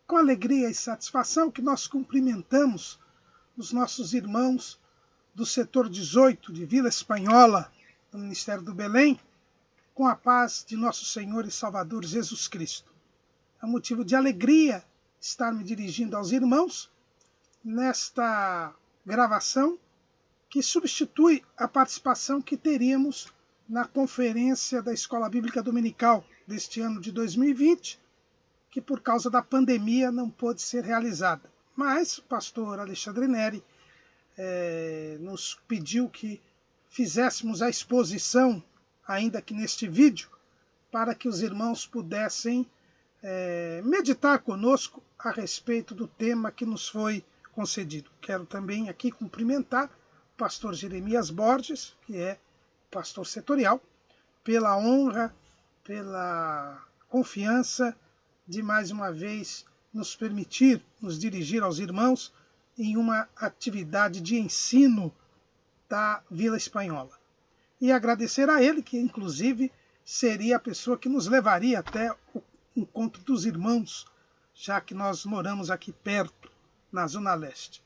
com alegria e satisfação que nós cumprimentamos os nossos irmãos do setor 18 de Vila Espanhola, do Ministério do Belém, com a paz de nosso Senhor e Salvador Jesus Cristo. É um motivo de alegria estar me dirigindo aos irmãos nesta gravação que substitui a participação que teríamos na conferência da Escola Bíblica Dominical deste ano de 2020, que por causa da pandemia não pôde ser realizada. Mas o pastor Alexandre Neri nos pediu que fizéssemos a exposição, ainda que neste vídeo, para que os irmãos pudessem meditar conosco a respeito do tema que nos foi concedido. Quero também aqui cumprimentar o pastor Jeremias Borges, que é pastor setorial, pela honra, pela confiança de mais uma vez nos permitir nos dirigir aos irmãos em uma atividade de ensino da Vila Espanhola. E agradecer a ele, que inclusive seria a pessoa que nos levaria até o encontro dos irmãos, já que nós moramos aqui perto, na Zona Leste.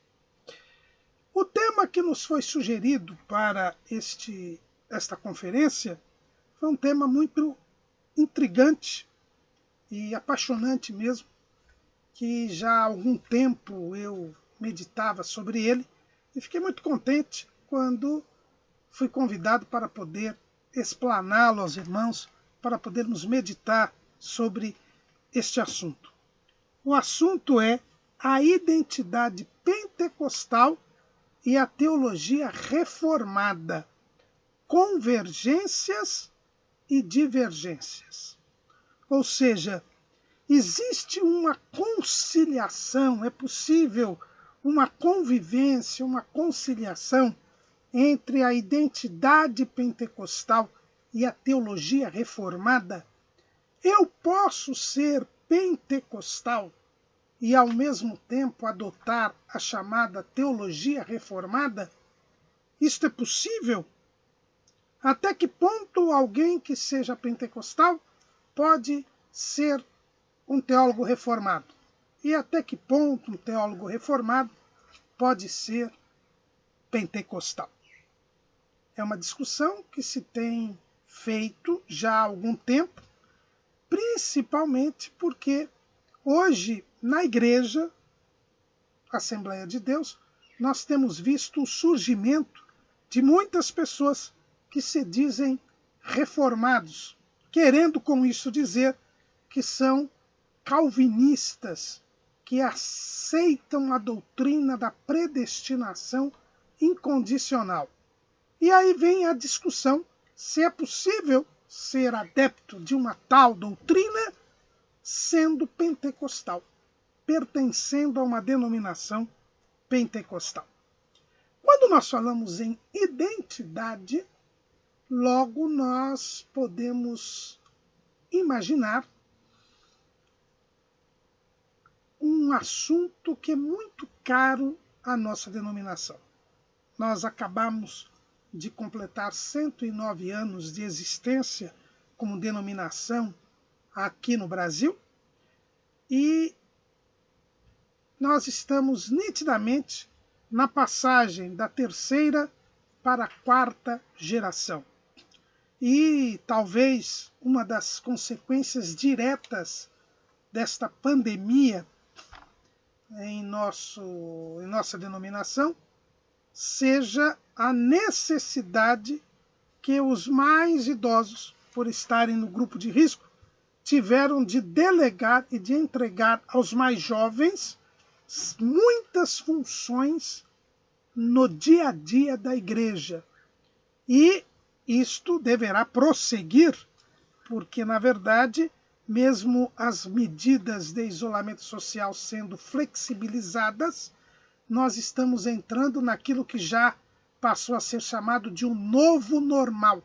O tema que nos foi sugerido para esta conferência foi um tema muito intrigante e apaixonante mesmo, que já há algum tempo eu meditava sobre ele e fiquei muito contente quando fui convidado para poder explaná-lo aos irmãos, para podermos meditar sobre este assunto. O assunto é a identidade pentecostal e a teologia reformada, convergências e divergências. Ou seja, existe uma conciliação, é possível uma convivência, uma conciliação entre a identidade pentecostal e a teologia reformada? Eu posso ser pentecostal e, ao mesmo tempo, adotar a chamada teologia reformada? Isto é possível? Até que ponto alguém que seja pentecostal pode ser um teólogo reformado? E até que ponto um teólogo reformado pode ser pentecostal? É uma discussão que se tem feito já há algum tempo, principalmente porque hoje, na Igreja, Assembleia de Deus, nós temos visto o surgimento de muitas pessoas que se dizem reformados, querendo com isso dizer que são calvinistas, que aceitam a doutrina da predestinação incondicional. E aí vem a discussão se é possível ser adepto de uma tal doutrina sendo pentecostal, pertencendo a uma denominação pentecostal. Quando nós falamos em identidade, logo nós podemos imaginar um assunto que é muito caro à nossa denominação. Nós acabamos de completar 109 anos de existência como denominação aqui no Brasil e nós estamos nitidamente na passagem da terceira para a quarta geração. E talvez uma das consequências diretas desta pandemia em nossa denominação seja a necessidade que os mais idosos, por estarem no grupo de risco, tiveram de delegar e de entregar aos mais jovens muitas funções no dia a dia da igreja. E isto deverá prosseguir, porque, na verdade, mesmo as medidas de isolamento social sendo flexibilizadas, nós estamos entrando naquilo que já passou a ser chamado de um novo normal.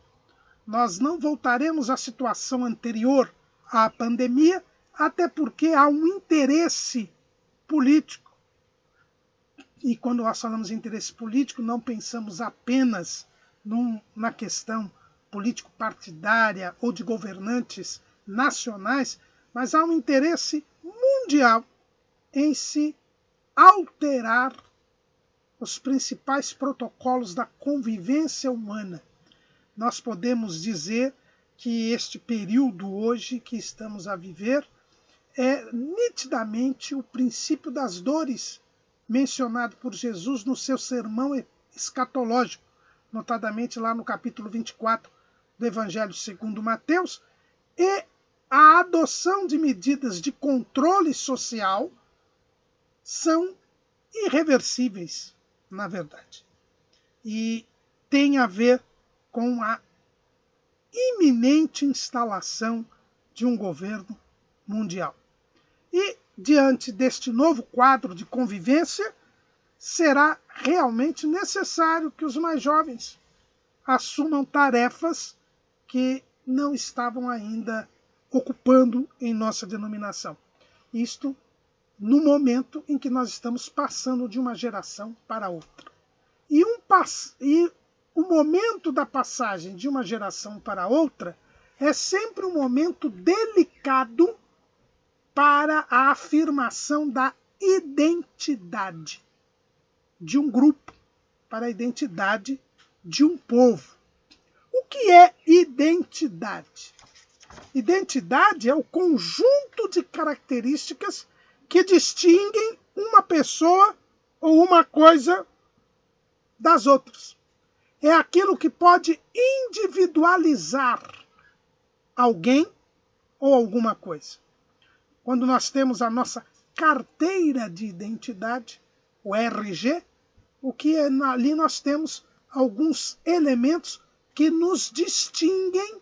Nós não voltaremos à situação anterior à pandemia, até porque há um interesse político. E quando nós falamos em interesse político, não pensamos apenas na questão político-partidária ou de governantes nacionais, mas há um interesse mundial em se alterar os principais protocolos da convivência humana. Nós podemos dizer que este período hoje que estamos a viver é nitidamente o princípio das dores mencionado por Jesus no seu sermão escatológico, notadamente lá no capítulo 24 do Evangelho segundo Mateus, e a adoção de medidas de controle social são irreversíveis, na verdade. E tem a ver com a iminente instalação de um governo mundial. E, diante deste novo quadro de convivência, será realmente necessário que os mais jovens assumam tarefas que não estavam ainda ocupando em nossa denominação. Isto no momento em que nós estamos passando de uma geração para outra. E o momento da passagem de uma geração para outra é sempre um momento delicado para a afirmação da identidade de um grupo, para a identidade de um povo. O que é identidade? Identidade é o conjunto de características que distinguem uma pessoa ou uma coisa das outras. É aquilo que pode individualizar alguém ou alguma coisa. Quando nós temos a nossa carteira de identidade, o RG, o que é, ali nós temos alguns elementos que nos distinguem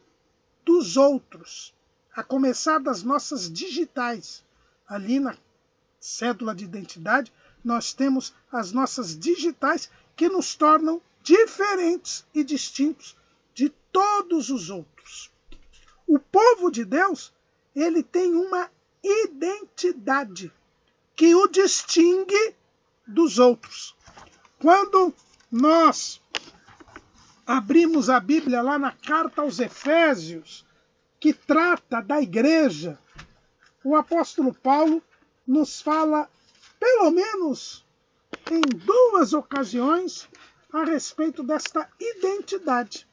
dos outros, a começar das nossas digitais. Ali na cédula de identidade, nós temos as nossas digitais que nos tornam diferentes e distintos de todos os outros. O povo de Deus, ele tem uma identidade que o distingue dos outros. Quando nós abrimos a Bíblia lá na carta aos Efésios, que trata da igreja, o apóstolo Paulo nos fala, pelo menos em 2 ocasiões, a respeito desta identidade.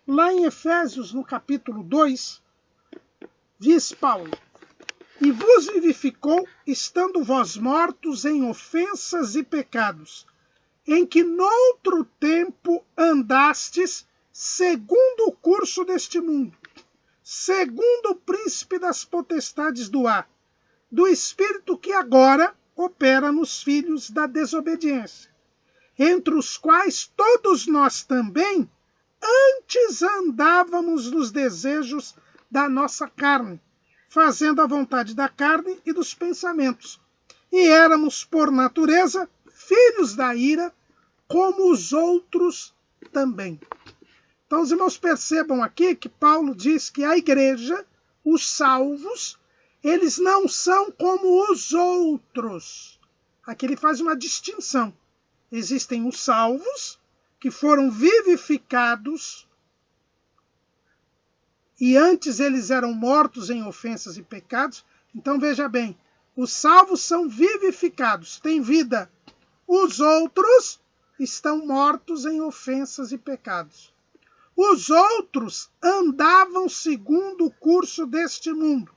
Lá em Efésios, no capítulo 2, diz Paulo: "E vos vivificou, estando vós mortos em ofensas e pecados, em que noutro tempo andastes segundo o curso deste mundo, segundo o príncipe das potestades do ar, do espírito que agora opera nos filhos da desobediência, entre os quais todos nós também antes andávamos nos desejos da nossa carne, fazendo a vontade da carne e dos pensamentos, e éramos, por natureza, filhos da ira, como os outros também." Então, os irmãos percebam aqui que Paulo diz que a igreja, os salvos, eles não são como os outros. Aqui ele faz uma distinção. Existem os salvos, que foram vivificados, e antes eles eram mortos em ofensas e pecados. Então, veja bem, os salvos são vivificados, têm vida. Os outros estão mortos em ofensas e pecados. Os outros andavam segundo o curso deste mundo,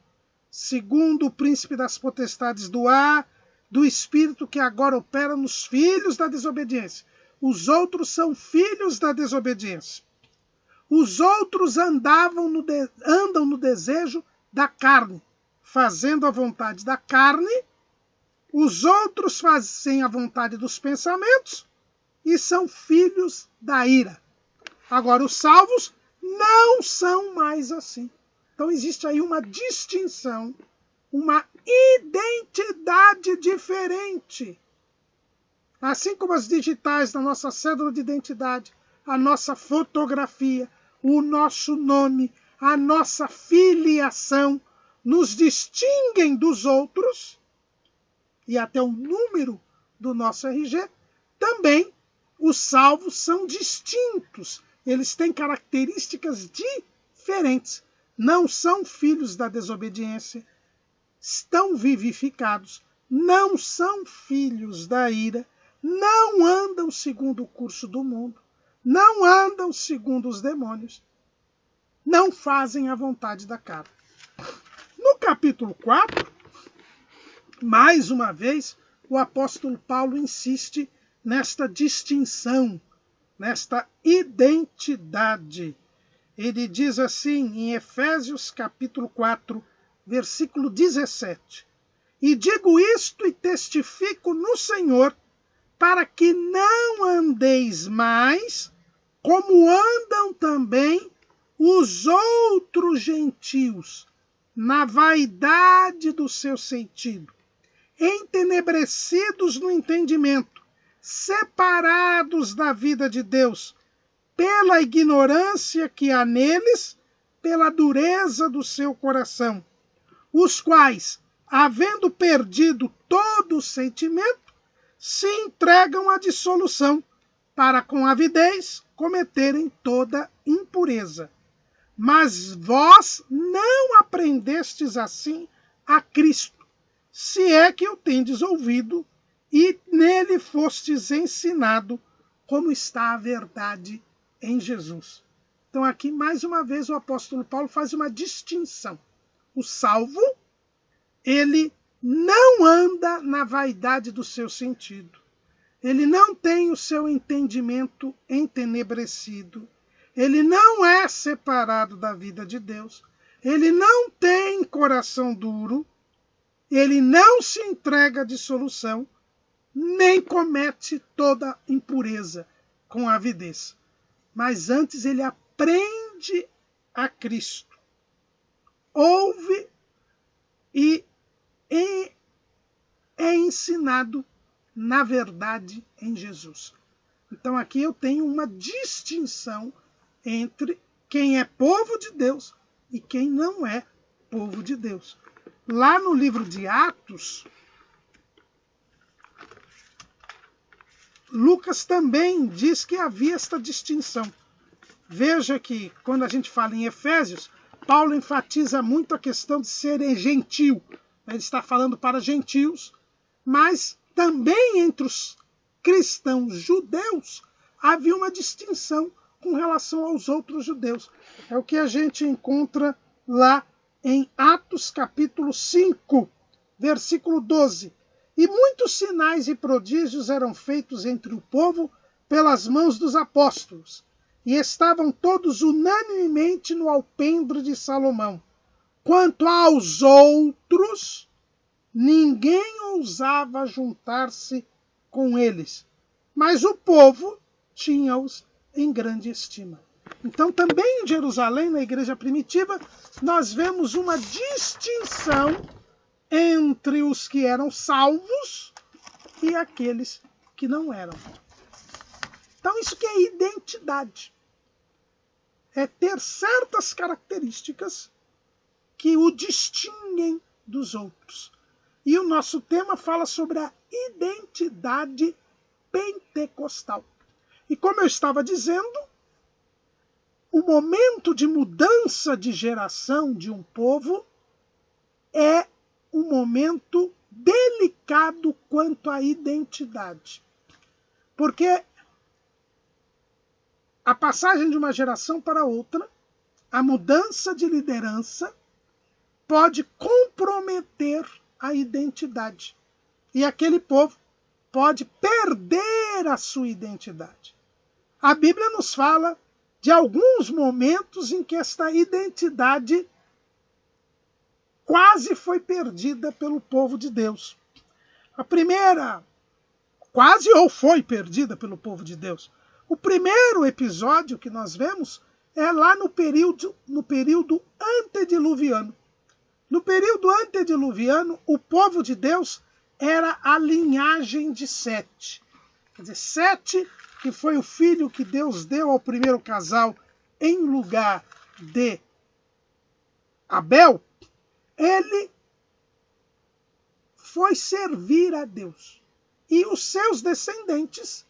segundo o príncipe das potestades do ar, do espírito que agora opera nos filhos da desobediência. Os outros são filhos da desobediência. Os outros andam no desejo da carne, fazendo a vontade da carne. Os outros fazem a vontade dos pensamentos e são filhos da ira. Agora, os salvos não são mais assim. Então, existe aí uma distinção, uma identidade diferente. Assim como as digitais da nossa cédula de identidade, a nossa fotografia, o nosso nome, a nossa filiação nos distinguem dos outros, e até o número do nosso RG, também os salvos são distintos. Eles têm características diferentes. Não são filhos da desobediência, estão vivificados, não são filhos da ira, não andam segundo o curso do mundo, não andam segundo os demônios, não fazem a vontade da carne. No capítulo 4, mais uma vez, o apóstolo Paulo insiste nesta distinção, nesta identidade. Ele diz assim em Efésios capítulo 4, versículo 17: E digo isto e testifico no Senhor, para que não andeis mais como andam também os outros gentios, na vaidade do seu sentido, entenebrecidos no entendimento, separados da vida de Deus, pela ignorância que há neles, pela dureza do seu coração, os quais, havendo perdido todo o sentimento, se entregam à dissolução, para com avidez cometerem toda impureza. Mas vós não aprendestes assim a Cristo, se é que o tendes ouvido, e nele fostes ensinado, como está a verdade em Jesus. Então aqui, mais uma vez, o apóstolo Paulo faz uma distinção. O salvo, ele não anda na vaidade do seu sentido. Ele não tem o seu entendimento entenebrecido. Ele não é separado da vida de Deus. Ele não tem coração duro. Ele não se entrega à dissolução, nem comete toda impureza com avidez. Mas antes ele aprende a Cristo. Ouve e é ensinado na verdade em Jesus. Então aqui eu tenho uma distinção entre quem é povo de Deus e quem não é povo de Deus. Lá no livro de Atos, Lucas também diz que havia esta distinção. Veja que quando a gente fala em Efésios, Paulo enfatiza muito a questão de ser gentil. Ele está falando para gentios, mas também entre os cristãos judeus havia uma distinção com relação aos outros judeus. É o que a gente encontra lá em Atos capítulo 5, versículo 12. E muitos sinais e prodígios eram feitos entre o povo pelas mãos dos apóstolos, e estavam todos unanimemente no alpendre de Salomão. Quanto aos outros, ninguém ousava juntar-se com eles, mas o povo tinha-os em grande estima. Então, também em Jerusalém, na igreja primitiva, nós vemos uma distinção entre os que eram salvos e aqueles que não eram. Então, isso que é identidade. É ter certas características que o distinguem dos outros. E o nosso tema fala sobre a identidade pentecostal. E como eu estava dizendo, o momento de mudança de geração de um povo é um momento delicado quanto à identidade. Porque a passagem de uma geração para outra, a mudança de liderança, pode comprometer a identidade. E aquele povo pode perder a sua identidade. A Bíblia nos fala de alguns momentos em que esta identidade quase foi perdida pelo povo de Deus. A primeira, quase ou foi perdida pelo povo de Deus. O primeiro episódio que nós vemos é lá no período antediluviano. No período antediluviano, o povo de Deus era a linhagem de Sete. Quer dizer, Sete, que foi o filho que Deus deu ao primeiro casal em lugar de Abel, ele foi servir a Deus. E os seus descendentes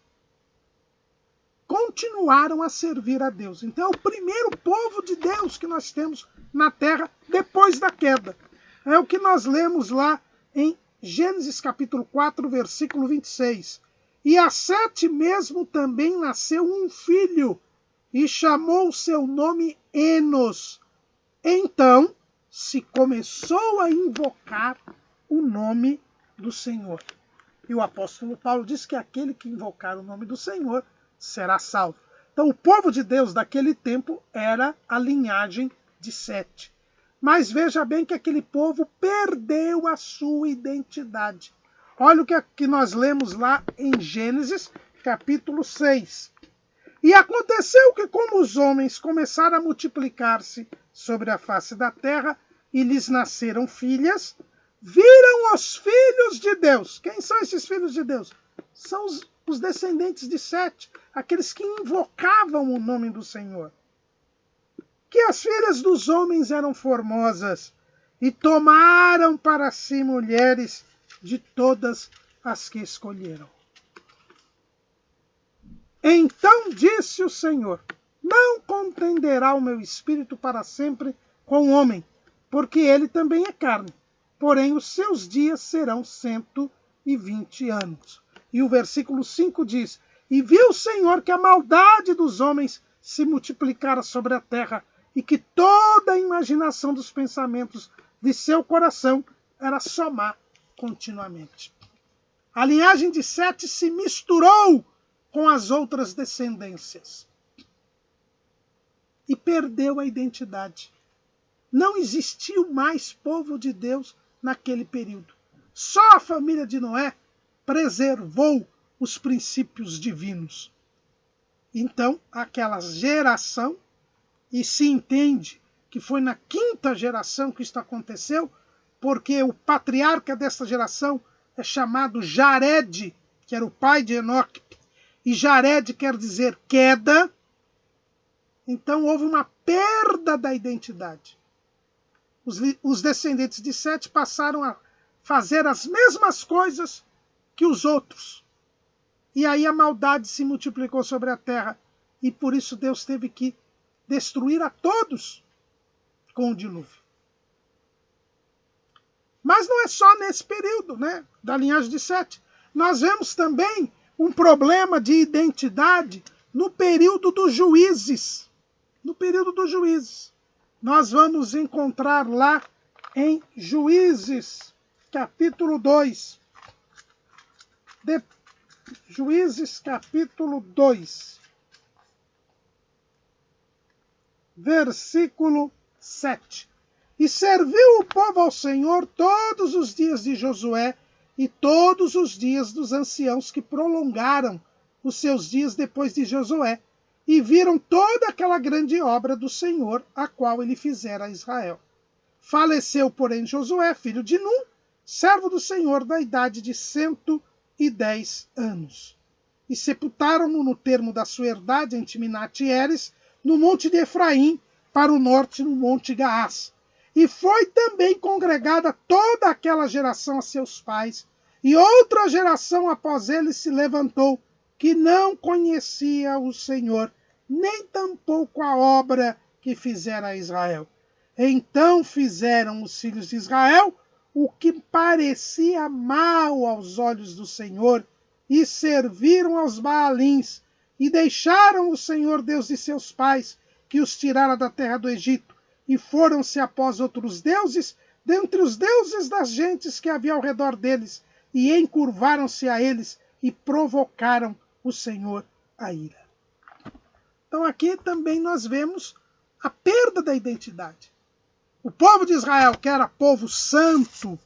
continuaram a servir a Deus. Então é o primeiro povo de Deus que nós temos na terra depois da queda. É o que nós lemos lá em Gênesis capítulo 4, versículo 26. E a Sete mesmo também nasceu um filho, e chamou o seu nome Enos. Então se começou a invocar o nome do Senhor. E o apóstolo Paulo diz que aquele que invocar o nome do Senhor será salvo. Então o povo de Deus daquele tempo era a linhagem de Sete. Mas veja bem que aquele povo perdeu a sua identidade. Olha o que nós lemos lá em Gênesis, capítulo 6. E aconteceu que, como os homens começaram a multiplicar-se sobre a face da terra, e lhes nasceram filhas, viram os filhos de Deus. Quem são esses filhos de Deus? São os descendentes de Sete, aqueles que invocavam o nome do Senhor. Que as filhas dos homens eram formosas, e tomaram para si mulheres de todas as que escolheram. Então disse o Senhor: não contenderá o meu espírito para sempre com o homem, porque ele também é carne, porém os seus dias serão 120 anos. E o versículo 5 diz: e viu o Senhor que a maldade dos homens se multiplicara sobre a terra, e que toda a imaginação dos pensamentos de seu coração era só má continuamente. A linhagem de Sete se misturou com as outras descendências e perdeu a identidade. Não existiu mais povo de Deus naquele período. Só a família de Noé preservou os princípios divinos. Então, aquela geração, e se entende que foi na quinta geração que isto aconteceu, porque o patriarca dessa geração é chamado Jared, que era o pai de Enoque, e Jared quer dizer queda. Então houve uma perda da identidade. Os descendentes de Sete passaram a fazer as mesmas coisas que os outros. E aí a maldade se multiplicou sobre a terra, e por isso Deus teve que destruir a todos com o dilúvio. Mas não é só nesse período, né, da linhagem de Sete. Nós vemos também um problema de identidade no período dos juízes. No período dos juízes. Nós vamos encontrar lá em Juízes, capítulo 2. Juízes, capítulo 2. Versículo 7. E serviu o povo ao Senhor todos os dias de Josué e todos os dias dos anciãos que prolongaram os seus dias depois de Josué, e viram toda aquela grande obra do Senhor, a qual ele fizera a Israel. Faleceu, porém, Josué, filho de Num, servo do Senhor, da idade de 110 anos. E sepultaram-no no termo da sua herdade, em Timnat-Heres, no monte de Efraim, para o norte, no monte Gaás. E foi também congregada toda aquela geração a seus pais, e outra geração após ele se levantou, que não conhecia o Senhor, nem tampouco a obra que fizera a Israel. Então fizeram os filhos de Israel o que parecia mal aos olhos do Senhor, e serviram aos Baalins, e deixaram o Senhor Deus de seus pais, que os tirara da terra do Egito, e foram-se após outros deuses, dentre os deuses das gentes que havia ao redor deles, e encurvaram-se a eles, e provocaram o Senhor a ira. Então aqui também nós vemos a perda da identidade. O povo de Israel, que era povo santo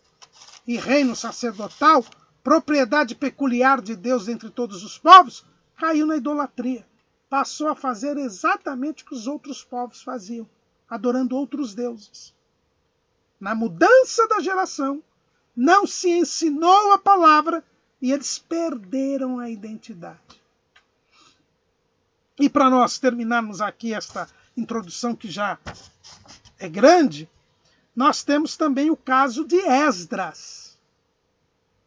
e reino sacerdotal, propriedade peculiar de Deus entre todos os povos, caiu na idolatria. Passou a fazer exatamente o que os outros povos faziam, adorando outros deuses. Na mudança da geração, não se ensinou a palavra e eles perderam a identidade. E para nós terminarmos aqui esta introdução que já é grande, nós temos também o caso de Esdras.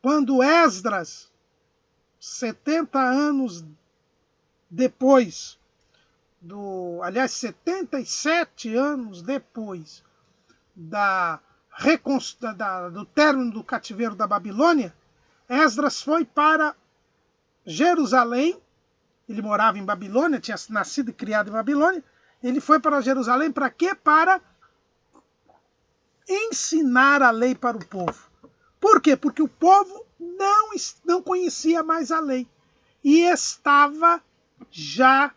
Quando Esdras, 70 anos depois, 77 anos depois da do término do cativeiro da Babilônia, Esdras foi para Jerusalém. Ele morava em Babilônia, tinha nascido e criado em Babilônia. Ele foi para Jerusalém para quê? Para ensinar a lei para o povo. Por quê? Porque o povo não conhecia mais a lei e estava já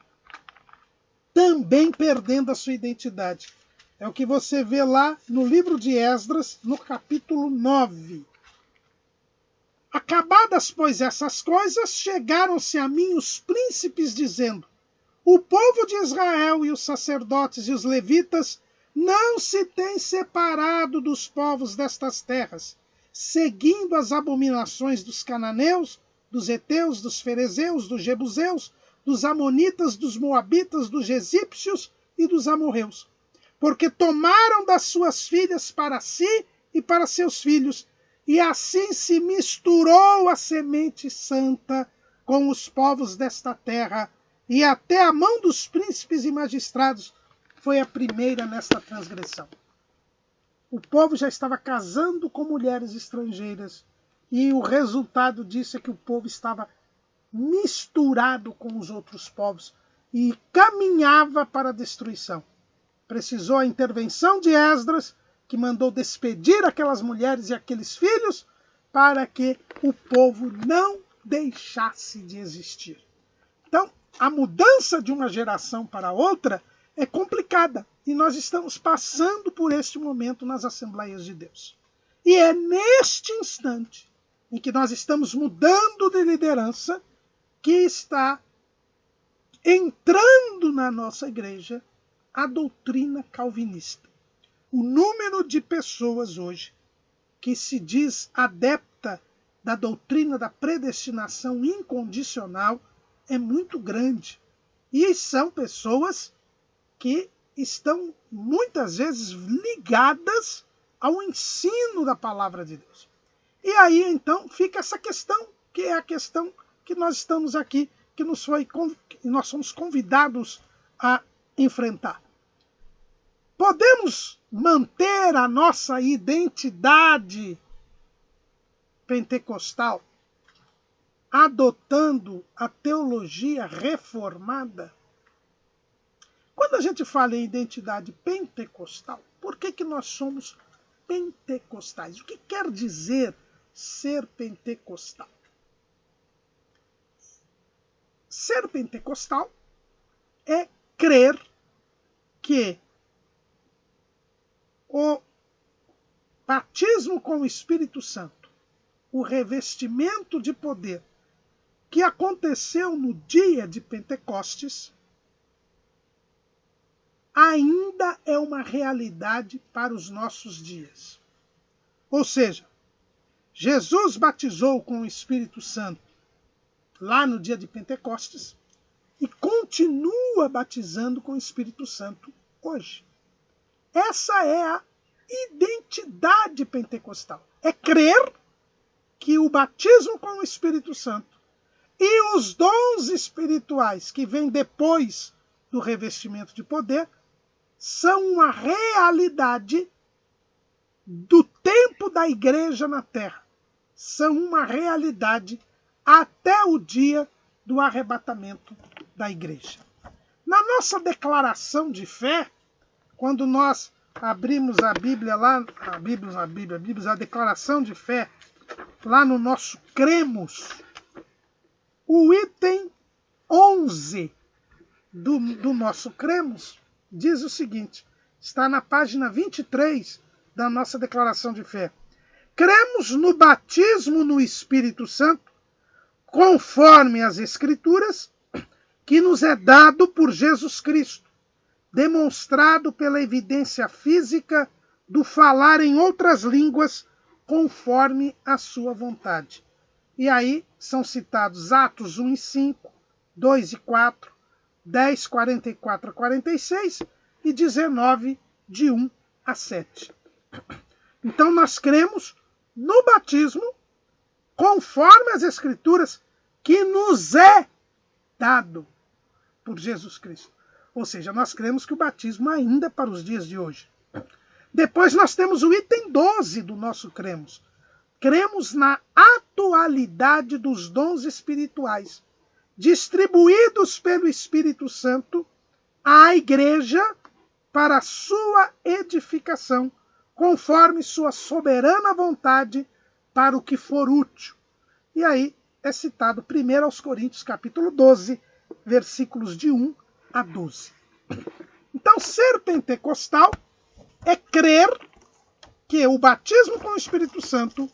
também perdendo a sua identidade. É o que você vê lá no livro de Esdras, no capítulo 9. Acabadas, pois, essas coisas, chegaram-se a mim os príncipes, dizendo: o povo de Israel e os sacerdotes e os levitas não se têm separado dos povos destas terras, seguindo as abominações dos cananeus, dos heteus, dos ferezeus, dos jebuseus, dos amonitas, dos moabitas, dos egípcios e dos amorreus. Porque tomaram das suas filhas para si e para seus filhos, e assim se misturou a semente santa com os povos desta terra, e até a mão dos príncipes e magistrados foi a primeira nesta transgressão. O povo já estava casando com mulheres estrangeiras, e o resultado disso é que o povo estava misturado com os outros povos e caminhava para a destruição. Precisou a intervenção de Esdras, que mandou despedir aquelas mulheres e aqueles filhos para que o povo não deixasse de existir. Então, a mudança de uma geração para outra é complicada e nós estamos passando por este momento nas Assembleias de Deus. E é neste instante em que nós estamos mudando de liderança que está entrando na nossa igreja a doutrina calvinista. O número de pessoas hoje que se diz adepta da doutrina da predestinação incondicional é muito grande. E são pessoas que estão muitas vezes ligadas ao ensino da palavra de Deus. E aí então fica essa questão, que é a questão que nós estamos aqui, que nós somos convidados a enfrentar. Podemos manter a nossa identidade pentecostal adotando a teologia reformada? Quando a gente fala em identidade pentecostal, por que nós somos pentecostais? O que quer dizer ser pentecostal? Ser pentecostal é crer que o batismo com o Espírito Santo, o revestimento de poder que aconteceu no dia de Pentecostes, ainda é uma realidade para os nossos dias. Ou seja, Jesus batizou com o Espírito Santo lá no dia de Pentecostes e continua batizando com o Espírito Santo hoje. Essa é a identidade pentecostal. É crer que o batismo com o Espírito Santo e os dons espirituais que vêm depois do revestimento de poder são uma realidade do tempo da igreja na terra. São uma realidade até o dia do arrebatamento da igreja. Na nossa declaração de fé, quando nós abrimos a Bíblia lá, a declaração de fé, lá no nosso cremos, o item 11 do nosso cremos diz o seguinte, está na página 23 da nossa declaração de fé. Cremos no batismo no Espírito Santo, conforme as Escrituras, que nos é dado por Jesus Cristo, demonstrado pela evidência física do falar em outras línguas conforme a sua vontade. E aí são citados Atos 1 e 5, 2 e 4, 10, 44 a 46 e 19, de 1 a 7. Então nós cremos no batismo conforme as Escrituras que nos é dado por Jesus Cristo. Ou seja, nós cremos que o batismo ainda é para os dias de hoje. Depois nós temos o item 12 do nosso cremos. Cremos na atualidade dos dons espirituais, distribuídos pelo Espírito Santo à Igreja para sua edificação, conforme sua soberana vontade, para o que for útil. E aí é citado 1 aos Coríntios, capítulo 12, versículos de 1 a 12. Então, ser pentecostal é crer que o batismo com o Espírito Santo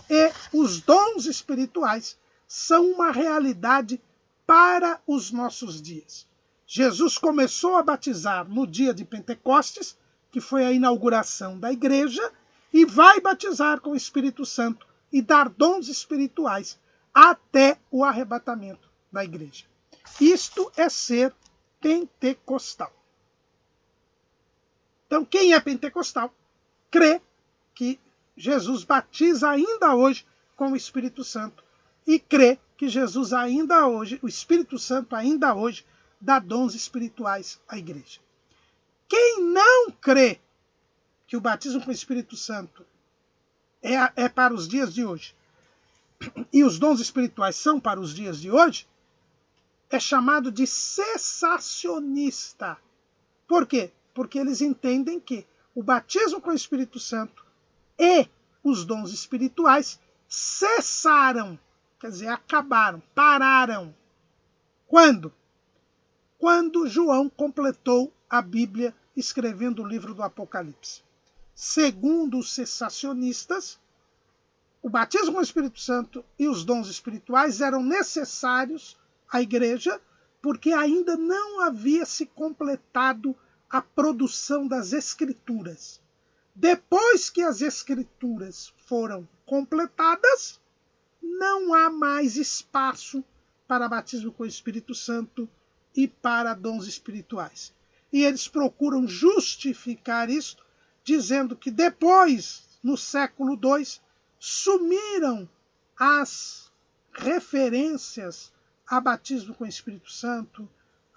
e os dons espirituais são uma realidade para os nossos dias. Jesus começou a batizar no dia de Pentecostes, que foi a inauguração da igreja, e vai batizar com o Espírito Santo e dar dons espirituais até o arrebatamento da igreja. Isto é ser pentecostal. Então, quem é pentecostal crê que Jesus batiza ainda hoje com o Espírito Santo e crê que Jesus ainda hoje, o Espírito Santo ainda hoje, dá dons espirituais à igreja. Quem não crê que o batismo com o Espírito Santo é para os dias de hoje e os dons espirituais são para os dias de hoje, é chamado de cessacionista. Por quê? Porque eles entendem que o batismo com o Espírito Santo e os dons espirituais cessaram, quer dizer, acabaram, pararam. Quando? Quando João completou a Bíblia escrevendo o livro do Apocalipse. Segundo os cessacionistas, o batismo com o Espírito Santo e os dons espirituais eram necessários à igreja porque ainda não havia se completado a produção das Escrituras. Depois que as Escrituras foram completadas, não há mais espaço para batismo com o Espírito Santo e para dons espirituais. E eles procuram justificar isso, dizendo que depois, no século II, sumiram as referências a batismo com o Espírito Santo,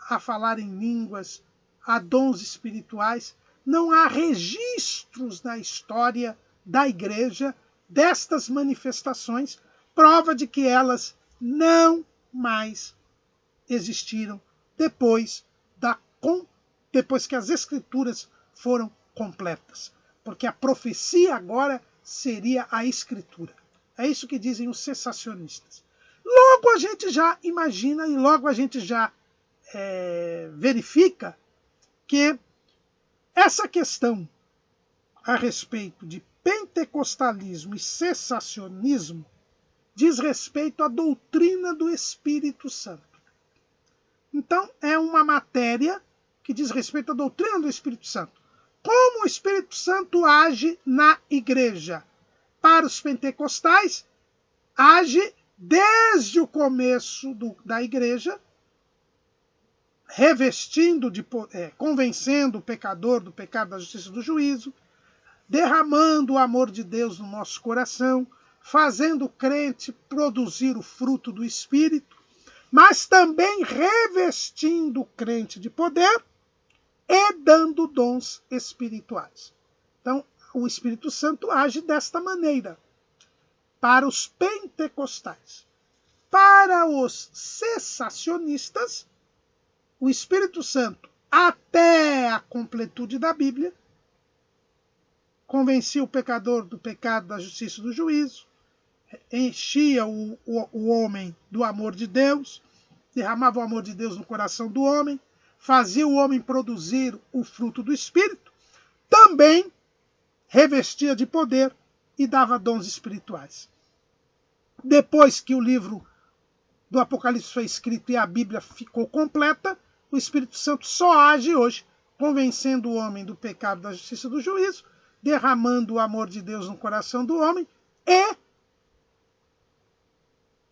a falar em línguas, a dons espirituais. Não há registros na história da igreja destas manifestações, prova de que elas não mais existiram depois que as Escrituras foram completas. Porque a profecia agora seria a Escritura. É isso que dizem os cessacionistas. Logo a gente já imagina e logo a gente já verifica que essa questão a respeito de pentecostalismo e cessacionismo diz respeito à doutrina do Espírito Santo. Então, é uma matéria que diz respeito à doutrina do Espírito Santo. Como o Espírito Santo age na igreja? Para os pentecostais, age desde o começo da igreja, revestindo, convencendo o pecador do pecado, da justiça e do juízo, derramando o amor de Deus no nosso coração, fazendo o crente produzir o fruto do Espírito, mas também revestindo o crente de poder e dando dons espirituais. Então, o Espírito Santo age desta maneira para os pentecostais. Para os cessacionistas, o Espírito Santo, até a completude da Bíblia, convencia o pecador do pecado, da justiça e do juízo, enchia o homem do amor de Deus, derramava o amor de Deus no coração do homem, fazia o homem produzir o fruto do Espírito, também revestia de poder e dava dons espirituais. Depois que o livro do Apocalipse foi escrito e a Bíblia ficou completa, o Espírito Santo só age hoje, convencendo o homem do pecado, da justiça e do juízo, derramando o amor de Deus no coração do homem e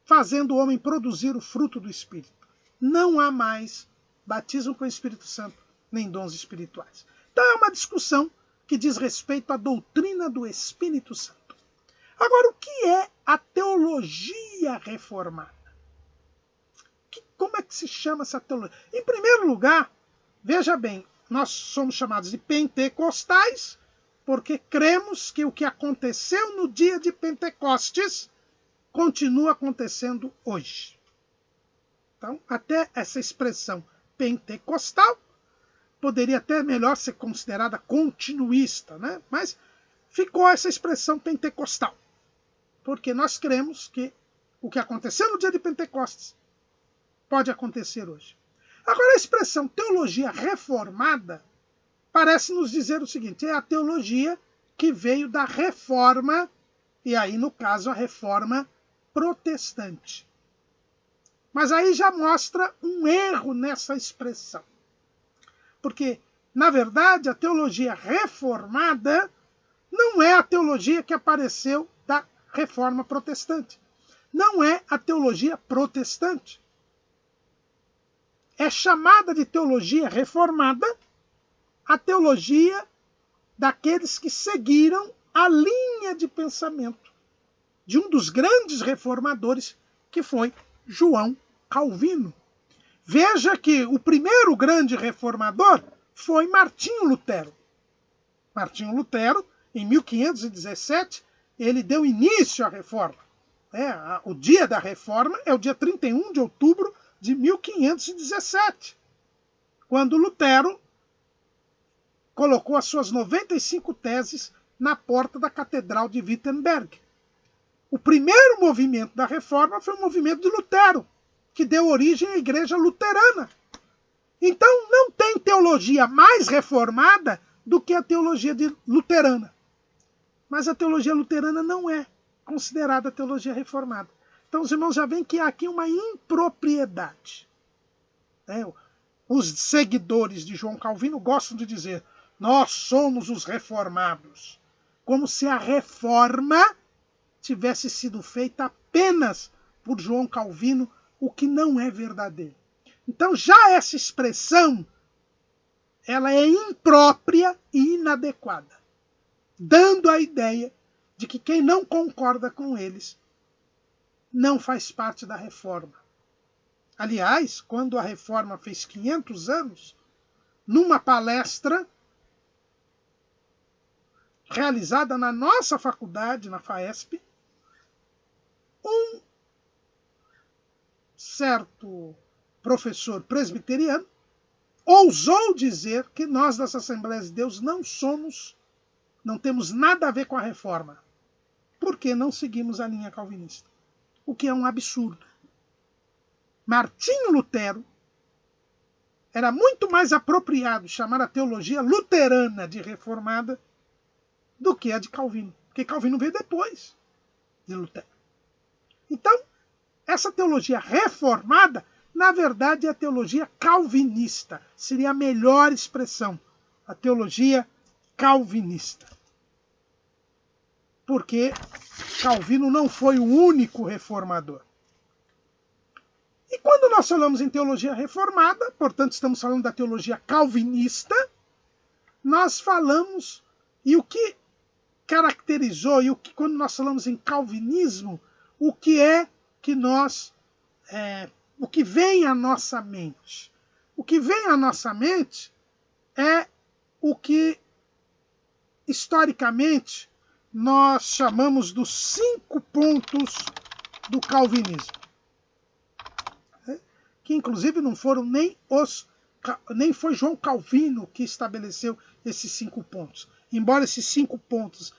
fazendo o homem produzir o fruto do Espírito. Não há mais batismo com o Espírito Santo, nem dons espirituais. Então é uma discussão que diz respeito à doutrina do Espírito Santo. Agora, o que é a teologia reformada? Como é que se chama essa teologia? Em primeiro lugar, veja bem, nós somos chamados de pentecostais porque cremos que o que aconteceu no dia de Pentecostes continua acontecendo hoje. Então, até essa expressão pentecostal poderia até melhor ser considerada continuista, né? Mas ficou essa expressão pentecostal, porque nós cremos que o que aconteceu no dia de Pentecostes pode acontecer hoje. Agora, a expressão teologia reformada parece nos dizer o seguinte: é a teologia que veio da reforma, e aí, no caso, a reforma protestante. Mas aí já mostra um erro nessa expressão. Porque, na verdade, a teologia reformada não é a teologia que apareceu da reforma protestante. Não é a teologia protestante. É chamada de teologia reformada a teologia daqueles que seguiram a linha de pensamento de um dos grandes reformadores, que foi João Calvino. Veja que o primeiro grande reformador foi Martinho Lutero. Martinho Lutero, em 1517, ele deu início à reforma. O dia da reforma é o dia 31 de outubro de 1517, quando Lutero colocou as suas 95 teses na porta da Catedral de Wittenberg. O primeiro movimento da reforma foi o movimento de Lutero, que deu origem à Igreja Luterana. Então, não tem teologia mais reformada do que a teologia luterana. Mas a teologia luterana não é considerada teologia reformada. Então, os irmãos já veem que há aqui uma impropriedade. Os seguidores de João Calvino gostam de dizer: nós somos os reformados. Como se a reforma tivesse sido feita apenas por João Calvino, o que não é verdadeiro. Então, já essa expressão, ela é imprópria e inadequada, dando a ideia de que quem não concorda com eles não faz parte da reforma. Aliás, quando a reforma fez 500 anos, numa palestra realizada na nossa faculdade, na FAESP, um certo professor presbiteriano ousou dizer que nós das Assembleias de Deus não temos nada a ver com a reforma, porque não seguimos a linha calvinista, o que é um absurdo. Martinho Lutero era muito mais apropriado chamar a teologia luterana de reformada do que a de Calvino, porque Calvino veio depois de Lutero. Então, essa teologia reformada, na verdade, é a teologia calvinista. Seria a melhor expressão, a teologia calvinista. Porque Calvino não foi o único reformador. E quando nós falamos em teologia reformada, portanto, estamos falando da teologia calvinista, nós falamos, e o que caracterizou, quando nós falamos em calvinismo, o que é que o que vem à nossa mente? O que vem à nossa mente é o que, historicamente, nós chamamos dos 5 pontos do calvinismo. Que, inclusive, não foram nem foi João Calvino que estabeleceu esses 5 pontos. Embora esses 5 pontos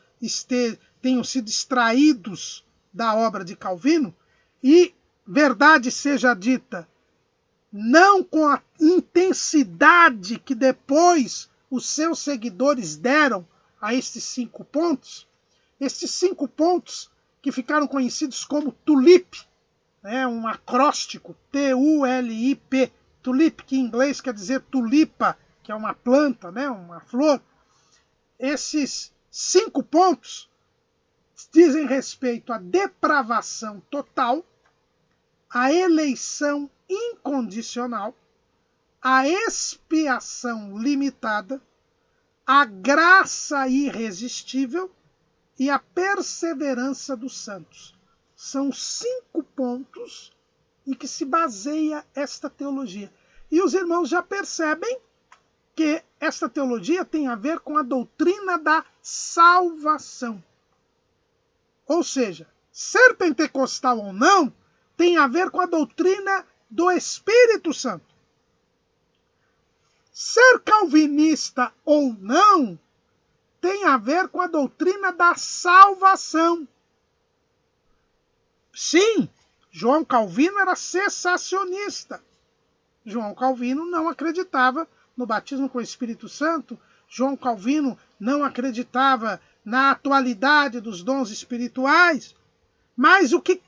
tenham sido extraídos da obra de Calvino, e verdade seja dita, não com a intensidade que depois os seus seguidores deram a estes 5 pontos, estes 5 pontos que ficaram conhecidos como tulip, um acróstico, T-U-L-I-P, tulip, que em inglês quer dizer tulipa, que é uma planta, uma flor. Esses 5 pontos dizem respeito à depravação total, à eleição incondicional, à expiação limitada, à graça irresistível e à perseverança dos santos. São 5 pontos em que se baseia esta teologia. E os irmãos já percebem que esta teologia tem a ver com a doutrina da salvação. Ou seja, ser pentecostal ou não tem a ver com a doutrina do Espírito Santo. Ser calvinista ou não tem a ver com a doutrina da salvação. Sim, João Calvino era cessacionista. João Calvino não acreditava no batismo com o Espírito Santo. João Calvino não acreditava na atualidade dos dons espirituais. Mas o que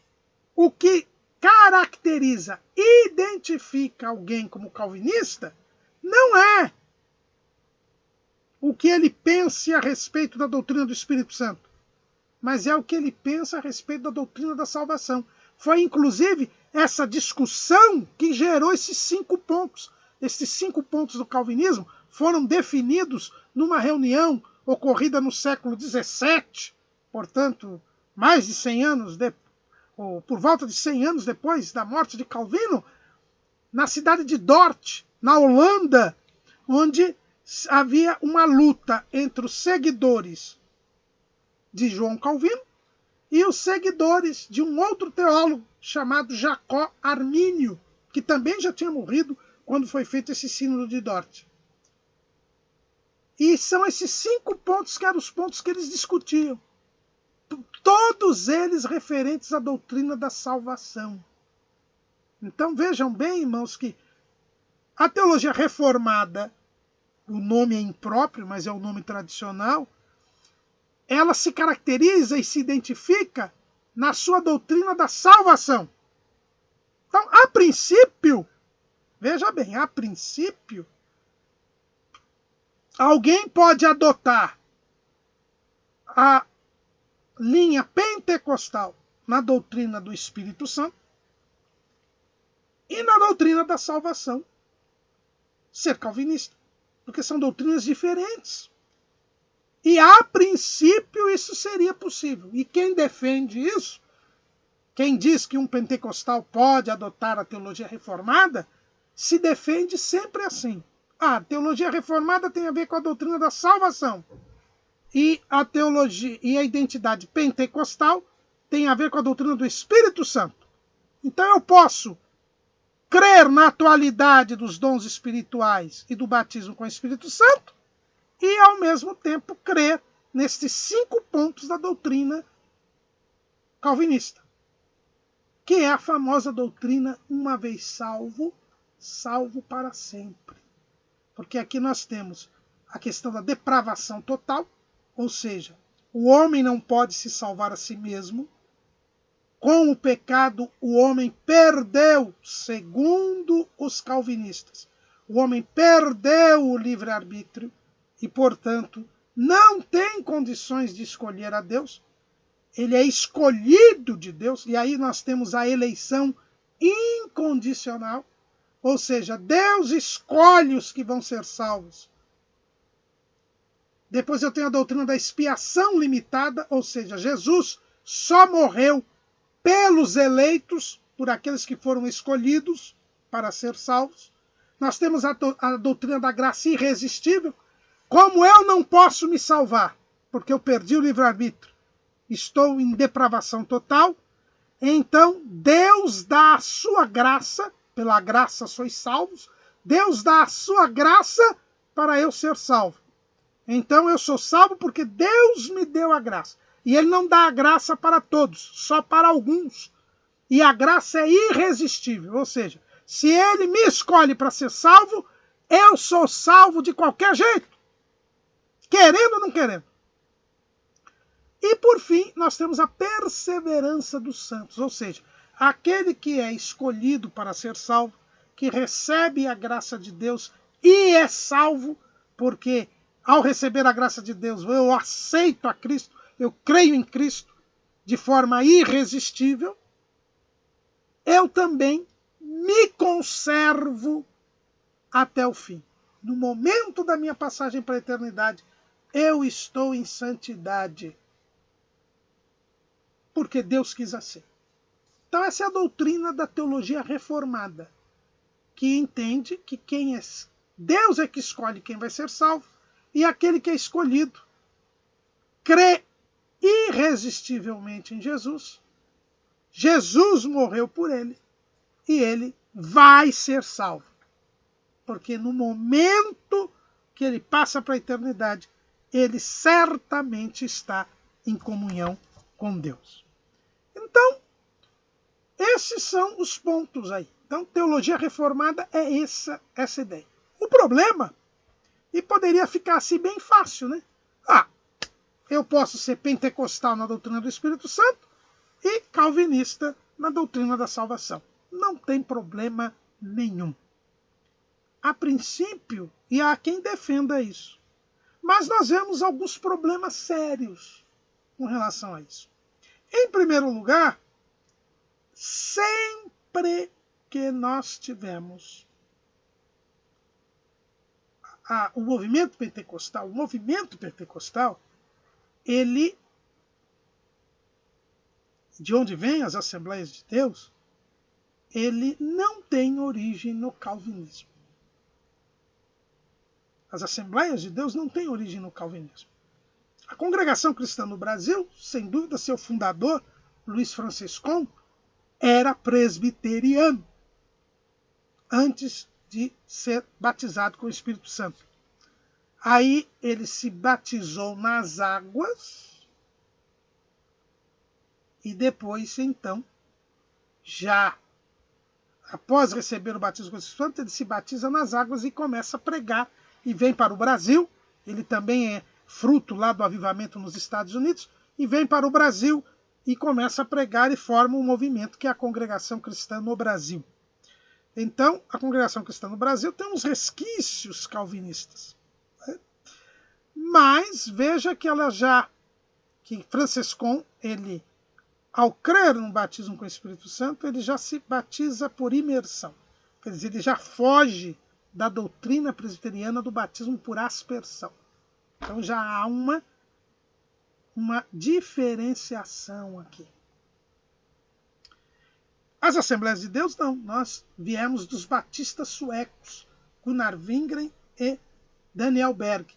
caracteriza, identifica alguém como calvinista, não é o que ele pense a respeito da doutrina do Espírito Santo, mas é o que ele pensa a respeito da doutrina da salvação. Foi, inclusive, essa discussão que gerou esses 5 pontos. Esses 5 pontos do calvinismo foram definidos numa reunião ocorrida no século XVII, portanto, mais de 100 anos, ou por volta de 100 anos depois da morte de Calvino, na cidade de Dort, na Holanda, onde havia uma luta entre os seguidores de João Calvino e os seguidores de um outro teólogo chamado Jacó Armínio, que também já tinha morrido quando foi feito esse sínodo de Dort. E são esses 5 pontos que eram os pontos que eles discutiam. Todos eles referentes à doutrina da salvação. Então vejam bem, irmãos, que a teologia reformada, o nome é impróprio, mas é o nome tradicional, ela se caracteriza e se identifica na sua doutrina da salvação. Então, a princípio, veja bem, a princípio, alguém pode adotar a linha pentecostal na doutrina do Espírito Santo e na doutrina da salvação ser calvinista, porque são doutrinas diferentes. E, a princípio, isso seria possível. E quem defende isso, quem diz que um pentecostal pode adotar a teologia reformada, se defende sempre assim. A teologia reformada tem a ver com a doutrina da salvação. E a teologia e a identidade pentecostal tem a ver com a doutrina do Espírito Santo. Então eu posso crer na atualidade dos dons espirituais e do batismo com o Espírito Santo e, ao mesmo tempo, crer nestes 5 pontos da doutrina calvinista, que é a famosa doutrina uma vez salvo, salvo para sempre. Porque aqui nós temos a questão da depravação total, ou seja, o homem não pode se salvar a si mesmo. Com o pecado, o homem perdeu, segundo os calvinistas. O homem perdeu o livre-arbítrio e, portanto, não tem condições de escolher a Deus. Ele é escolhido de Deus, e aí nós temos a eleição incondicional, ou seja, Deus escolhe os que vão ser salvos. Depois eu tenho a doutrina da expiação limitada, ou seja, Jesus só morreu pelos eleitos, por aqueles que foram escolhidos para ser salvos. Nós temos a doutrina da graça irresistível. Como eu não posso me salvar, porque eu perdi o livre-arbítrio, estou em depravação total, então Deus dá a sua graça, pela graça sois salvos, Deus dá a sua graça para eu ser salvo. Então eu sou salvo porque Deus me deu a graça. E ele não dá a graça para todos, só para alguns. E a graça é irresistível, ou seja, se ele me escolhe para ser salvo, eu sou salvo de qualquer jeito, querendo ou não querendo. E por fim, nós temos a perseverança dos santos, ou seja, aquele que é escolhido para ser salvo, que recebe a graça de Deus e é salvo, porque ao receber a graça de Deus, eu aceito a Cristo, eu creio em Cristo de forma irresistível, eu também me conservo até o fim. No momento da minha passagem para a eternidade, eu estou em santidade, porque Deus quis assim. Então essa é a doutrina da teologia reformada, que entende que quem é Deus é que escolhe quem vai ser salvo, e aquele que é escolhido crê irresistivelmente em Jesus. Jesus morreu por ele e ele vai ser salvo. Porque no momento que ele passa para a eternidade, ele certamente está em comunhão com Deus. Então, esses são os pontos aí. Então, teologia reformada é essa ideia. O problema, e poderia ficar assim bem fácil, né? Eu posso ser pentecostal na doutrina do Espírito Santo e calvinista na doutrina da salvação. Não tem problema nenhum. A princípio, e há quem defenda isso. Mas nós vemos alguns problemas sérios com relação a isso. Em primeiro lugar, sempre que nós tivemos o movimento pentecostal, ele, de onde vem as Assembleias de Deus, ele não tem origem no calvinismo. As Assembleias de Deus não têm origem no calvinismo. A Congregação Cristã no Brasil, sem dúvida, seu fundador, Luiz Franciscon, era presbiteriano, antes de ser batizado com o Espírito Santo. Aí ele se batizou nas águas e depois, então, já após receber o batismo com o Espírito Santo, ele se batiza nas águas e começa a pregar e vem para o Brasil. Ele também é fruto lá do avivamento nos Estados Unidos e vem para o Brasil e começa a pregar e forma um movimento que é a Congregação Cristã no Brasil. Então, a Congregação Cristã no Brasil tem uns resquícios calvinistas. Mas veja que que Franciscon, ele, ao crer no batismo com o Espírito Santo, ele já se batiza por imersão. Quer dizer, ele já foge da doutrina presbiteriana do batismo por aspersão. Então já há uma diferenciação aqui. As Assembleias de Deus não. Nós viemos dos batistas suecos, Gunnar Wingren e Daniel Berg.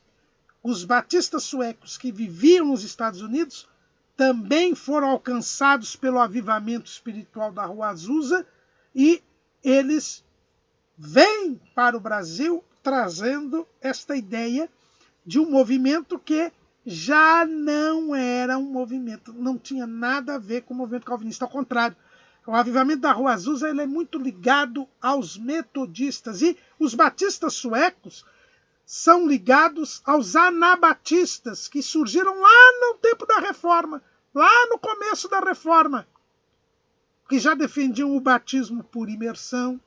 Os batistas suecos que viviam nos Estados Unidos também foram alcançados pelo avivamento espiritual da Rua Azusa e eles vêm para o Brasil trazendo esta ideia de um movimento que já não era um movimento, não tinha nada a ver com o movimento calvinista, ao contrário. O avivamento da Rua Azusa ele é muito ligado aos metodistas e os batistas suecos são ligados aos anabatistas que surgiram lá no tempo da Reforma, lá no começo da Reforma, que já defendiam o batismo por imersão,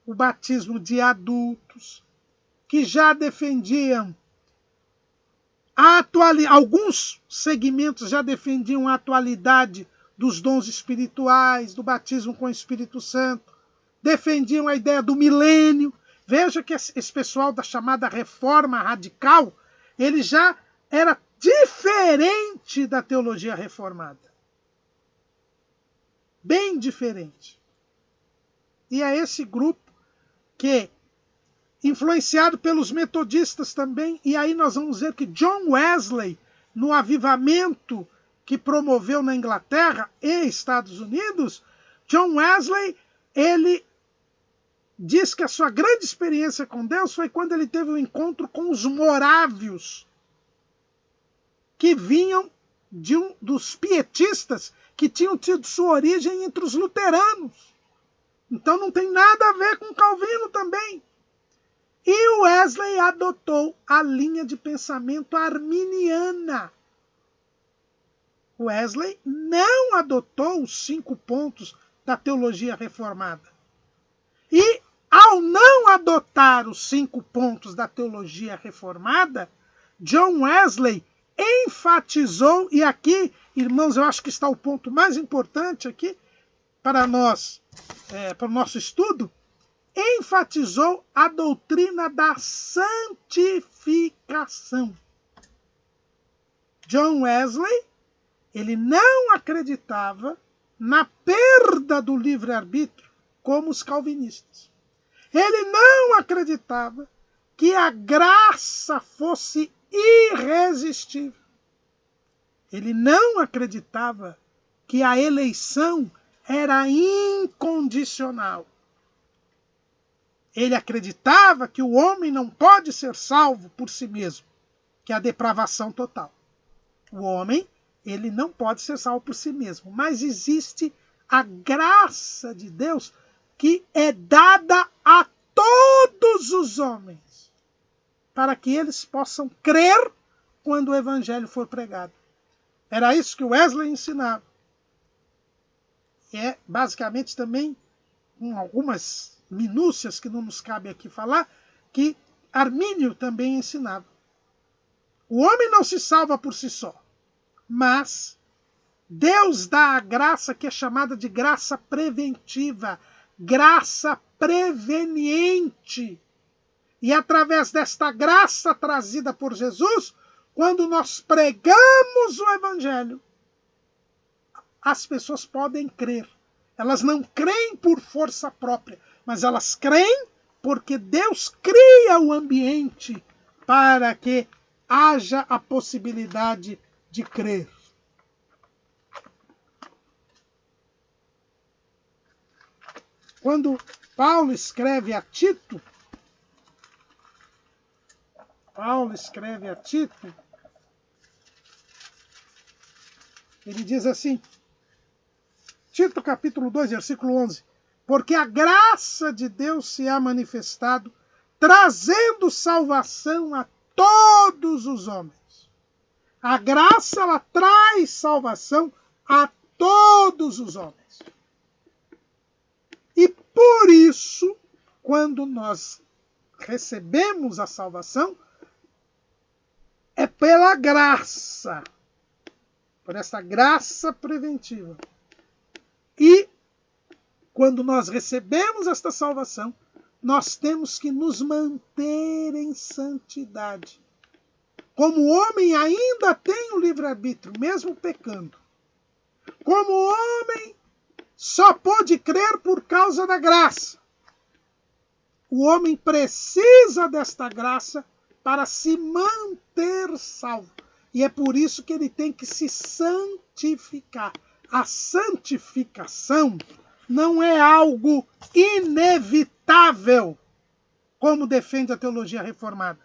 o batismo de adultos, que já defendiam alguns segmentos já defendiam a atualidade dos dons espirituais, do batismo com o Espírito Santo, defendiam a ideia do milênio. Veja que esse pessoal da chamada Reforma Radical, ele já era diferente da teologia reformada. Bem diferente. E é esse grupo que, influenciado pelos metodistas também, e aí nós vamos ver que John Wesley, no avivamento que promoveu na Inglaterra e Estados Unidos, John Wesley, ele diz que a sua grande experiência com Deus foi quando ele teve um encontro com os morávios, que vinham dos pietistas, que tinham tido sua origem entre os luteranos. Então não tem nada a ver com Calvino também. E Wesley adotou a linha de pensamento arminiana. Wesley não adotou os 5 pontos da teologia reformada. E, ao não adotar os 5 pontos da teologia reformada, John Wesley enfatizou, e aqui, irmãos, eu acho que está o ponto mais importante aqui para nós, para o nosso estudo, enfatizou a doutrina da santificação. John Wesley, ele não acreditava na perda do livre-arbítrio como os calvinistas. Ele não acreditava que a graça fosse irresistível. Ele não acreditava que a eleição era incondicional. Ele acreditava que o homem não pode ser salvo por si mesmo, que é a depravação total. O homem, ele não pode ser salvo por si mesmo, mas existe a graça de Deus que é dada a todos os homens, para que eles possam crer quando o evangelho for pregado. Era isso que Wesley ensinava. É basicamente também, com algumas minúcias que não nos cabe aqui falar, que Armínio também ensinava. O homem não se salva por si só, mas Deus dá a graça que é chamada de graça preventiva, graça preveniente. E através desta graça trazida por Jesus, quando nós pregamos o evangelho, as pessoas podem crer. Elas não creem por força própria, mas elas creem porque Deus cria o ambiente para que haja a possibilidade de crer. Quando Paulo escreve a Tito, ele diz assim, Tito capítulo 2, versículo 11, porque a graça de Deus se há manifestado, trazendo salvação a todos os homens. A graça, ela traz salvação a todos os homens. E por isso, quando nós recebemos a salvação, é pela graça, por essa graça preventiva. E quando nós recebemos esta salvação, nós temos que nos manter em santidade. Como o homem ainda tem o livre-arbítrio, mesmo pecando. Como o homem só pode crer por causa da graça. O homem precisa desta graça para se manter salvo. E é por isso que ele tem que se santificar. A santificação não é algo inevitável, como defende a teologia reformada.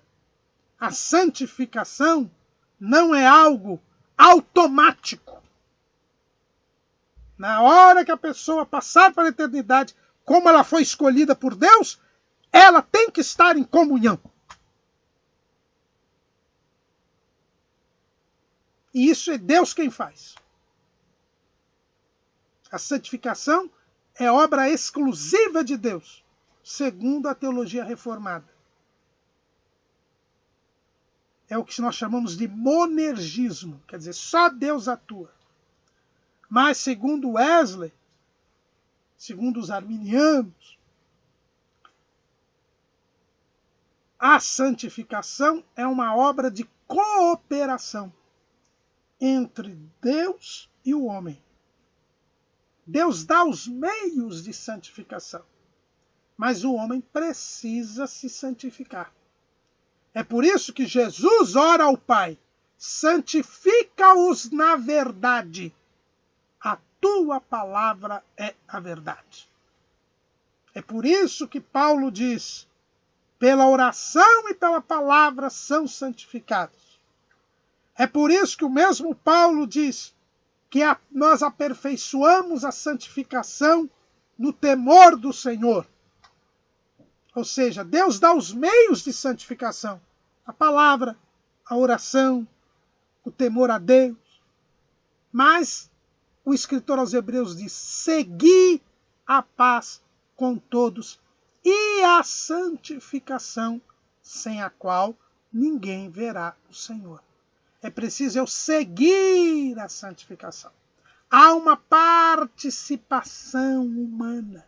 A santificação não é algo automático. Na hora que a pessoa passar para a eternidade, como ela foi escolhida por Deus, ela tem que estar em comunhão. E isso é Deus quem faz. A santificação é obra exclusiva de Deus, segundo a teologia reformada. É o que nós chamamos de monergismo, quer dizer, só Deus atua. Mas, segundo Wesley, segundo os arminianos, a santificação é uma obra de cooperação entre Deus e o homem. Deus dá os meios de santificação, mas o homem precisa se santificar. É por isso que Jesus ora ao Pai, santifica-os na verdade. A tua palavra é a verdade. É por isso que Paulo diz, pela oração e pela palavra são santificados. É por isso que o mesmo Paulo diz que nós aperfeiçoamos a santificação no temor do Senhor. Ou seja, Deus dá os meios de santificação. A palavra, a oração, o temor a Deus. Mas o escritor aos Hebreus diz, segui a paz com todos e a santificação, sem a qual ninguém verá o Senhor. É preciso eu seguir a santificação. Há uma participação humana.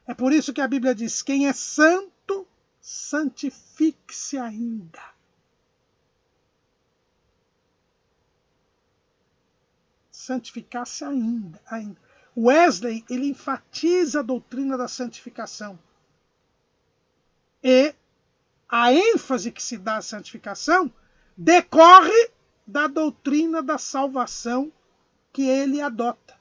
É por isso que a Bíblia diz, quem é santo, santifique-se ainda. Santificar-se ainda. Wesley, ele enfatiza a doutrina da santificação. E a ênfase que se dá à santificação decorre da doutrina da salvação que ele adota.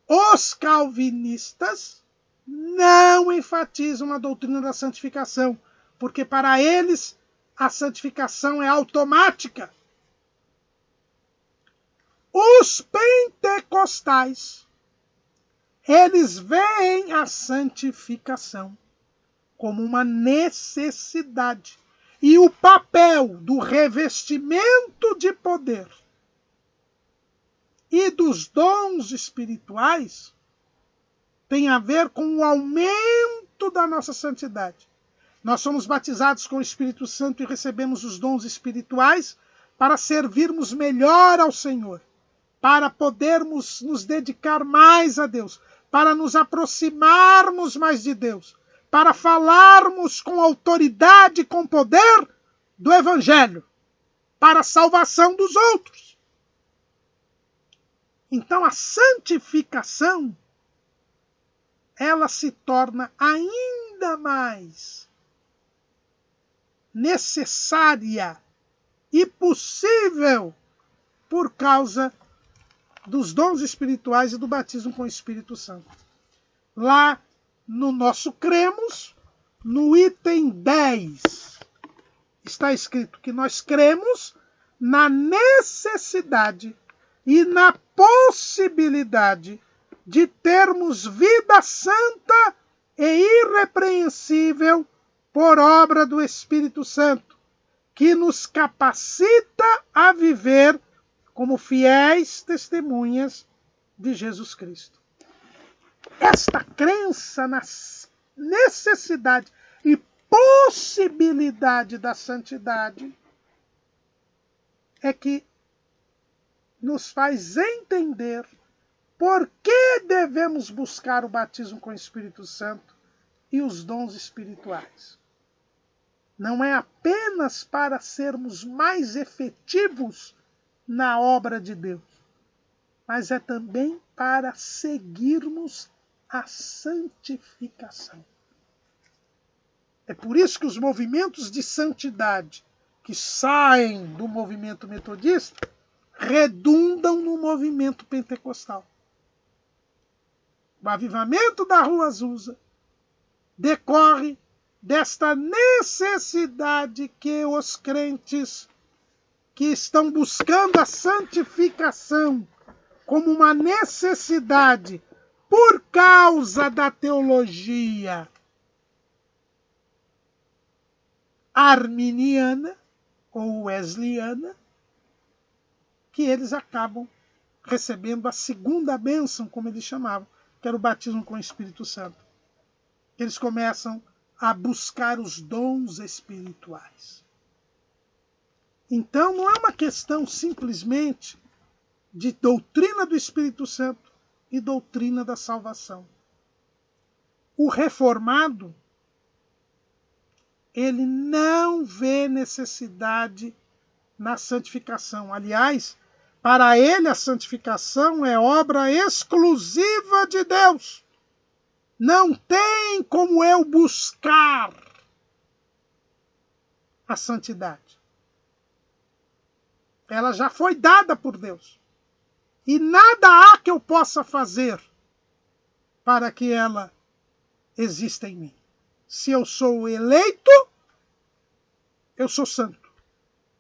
Os calvinistas não enfatizam a doutrina da santificação, porque para eles a santificação é automática. Os pentecostais, eles veem a santificação como uma necessidade. E o papel do revestimento de poder e dos dons espirituais tem a ver com o aumento da nossa santidade. Nós somos batizados com o Espírito Santo e recebemos os dons espirituais para servirmos melhor ao Senhor, para podermos nos dedicar mais a Deus, para nos aproximarmos mais de Deus, para falarmos com autoridade e com poder do Evangelho, para a salvação dos outros. Então a santificação, ela se torna ainda mais necessária e possível por causa dos dons espirituais e do batismo com o Espírito Santo. Lá no nosso cremos, no item 10, está escrito que nós cremos na necessidade e na possibilidade de termos vida santa e irrepreensível por obra do Espírito Santo, que nos capacita a viver como fiéis testemunhas de Jesus Cristo. Esta crença na necessidade e possibilidade da santidade é que nos faz entender por que devemos buscar o batismo com o Espírito Santo e os dons espirituais. Não é apenas para sermos mais efetivos na obra de Deus, mas é também para seguirmos a santificação. É por isso que os movimentos de santidade que saem do movimento metodista redundam no movimento pentecostal. O avivamento da Rua Azusa decorre desta necessidade que os crentes que estão buscando a santificação como uma necessidade por causa da teologia arminiana ou wesleyana, que eles acabam recebendo a segunda bênção, como eles chamavam, que era o batismo com o Espírito Santo. Eles começam a buscar os dons espirituais. Então, não é uma questão simplesmente de doutrina do Espírito Santo e doutrina da salvação. O reformado, ele não vê necessidade na santificação. Aliás, para ele a santificação é obra exclusiva de Deus. Não tem como eu buscar a santidade. Ela já foi dada por Deus. E nada há que eu possa fazer para que ela exista em mim. Se eu sou eleito, eu sou santo.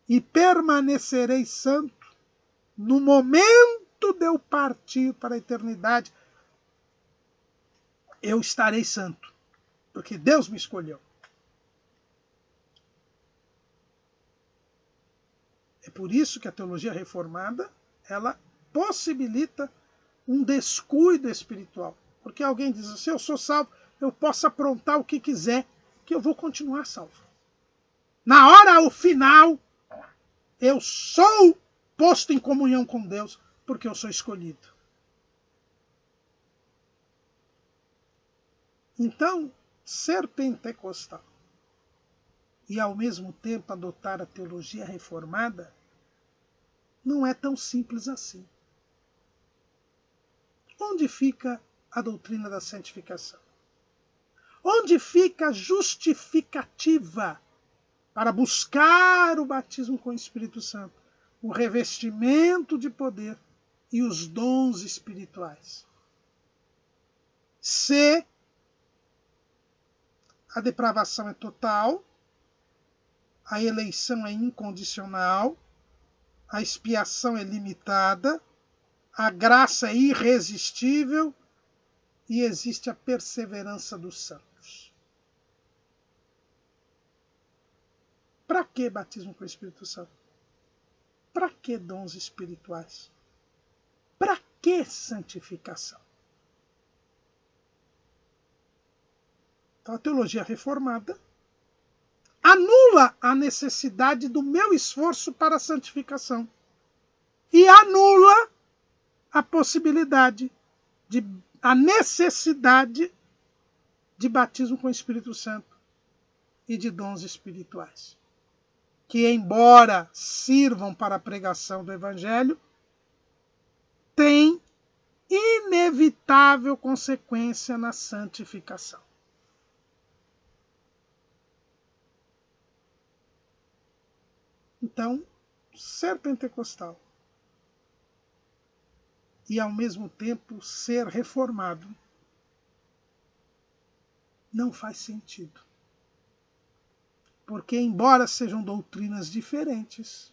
E permanecerei santo no momento de eu partir para a eternidade. Eu estarei santo, porque Deus me escolheu. É por isso que a teologia reformada, ela possibilita um descuido espiritual. Porque alguém diz assim, eu sou salvo, eu posso aprontar o que quiser, que eu vou continuar salvo. Na hora, ao final, eu sou posto em comunhão com Deus, porque eu sou escolhido. Então, ser pentecostal e, ao mesmo tempo, adotar a teologia reformada não é tão simples assim. Onde fica a doutrina da santificação? Onde fica a justificativa para buscar o batismo com o Espírito Santo, o revestimento de poder e os dons espirituais. Se a depravação é total, a eleição é incondicional, a expiação é limitada, a graça é irresistível e existe a perseverança dos santos. Para que batismo com o Espírito Santo? Para que dons espirituais? Para que santificação? Então, a teologia reformada anula a necessidade do meu esforço para a santificação e anula a possibilidade, a necessidade de batismo com o Espírito Santo e de dons espirituais, que, embora sirvam para a pregação do Evangelho, têm inevitável consequência na santificação. Então, ser pentecostal e, ao mesmo tempo, ser reformado não faz sentido. Porque, embora sejam doutrinas diferentes,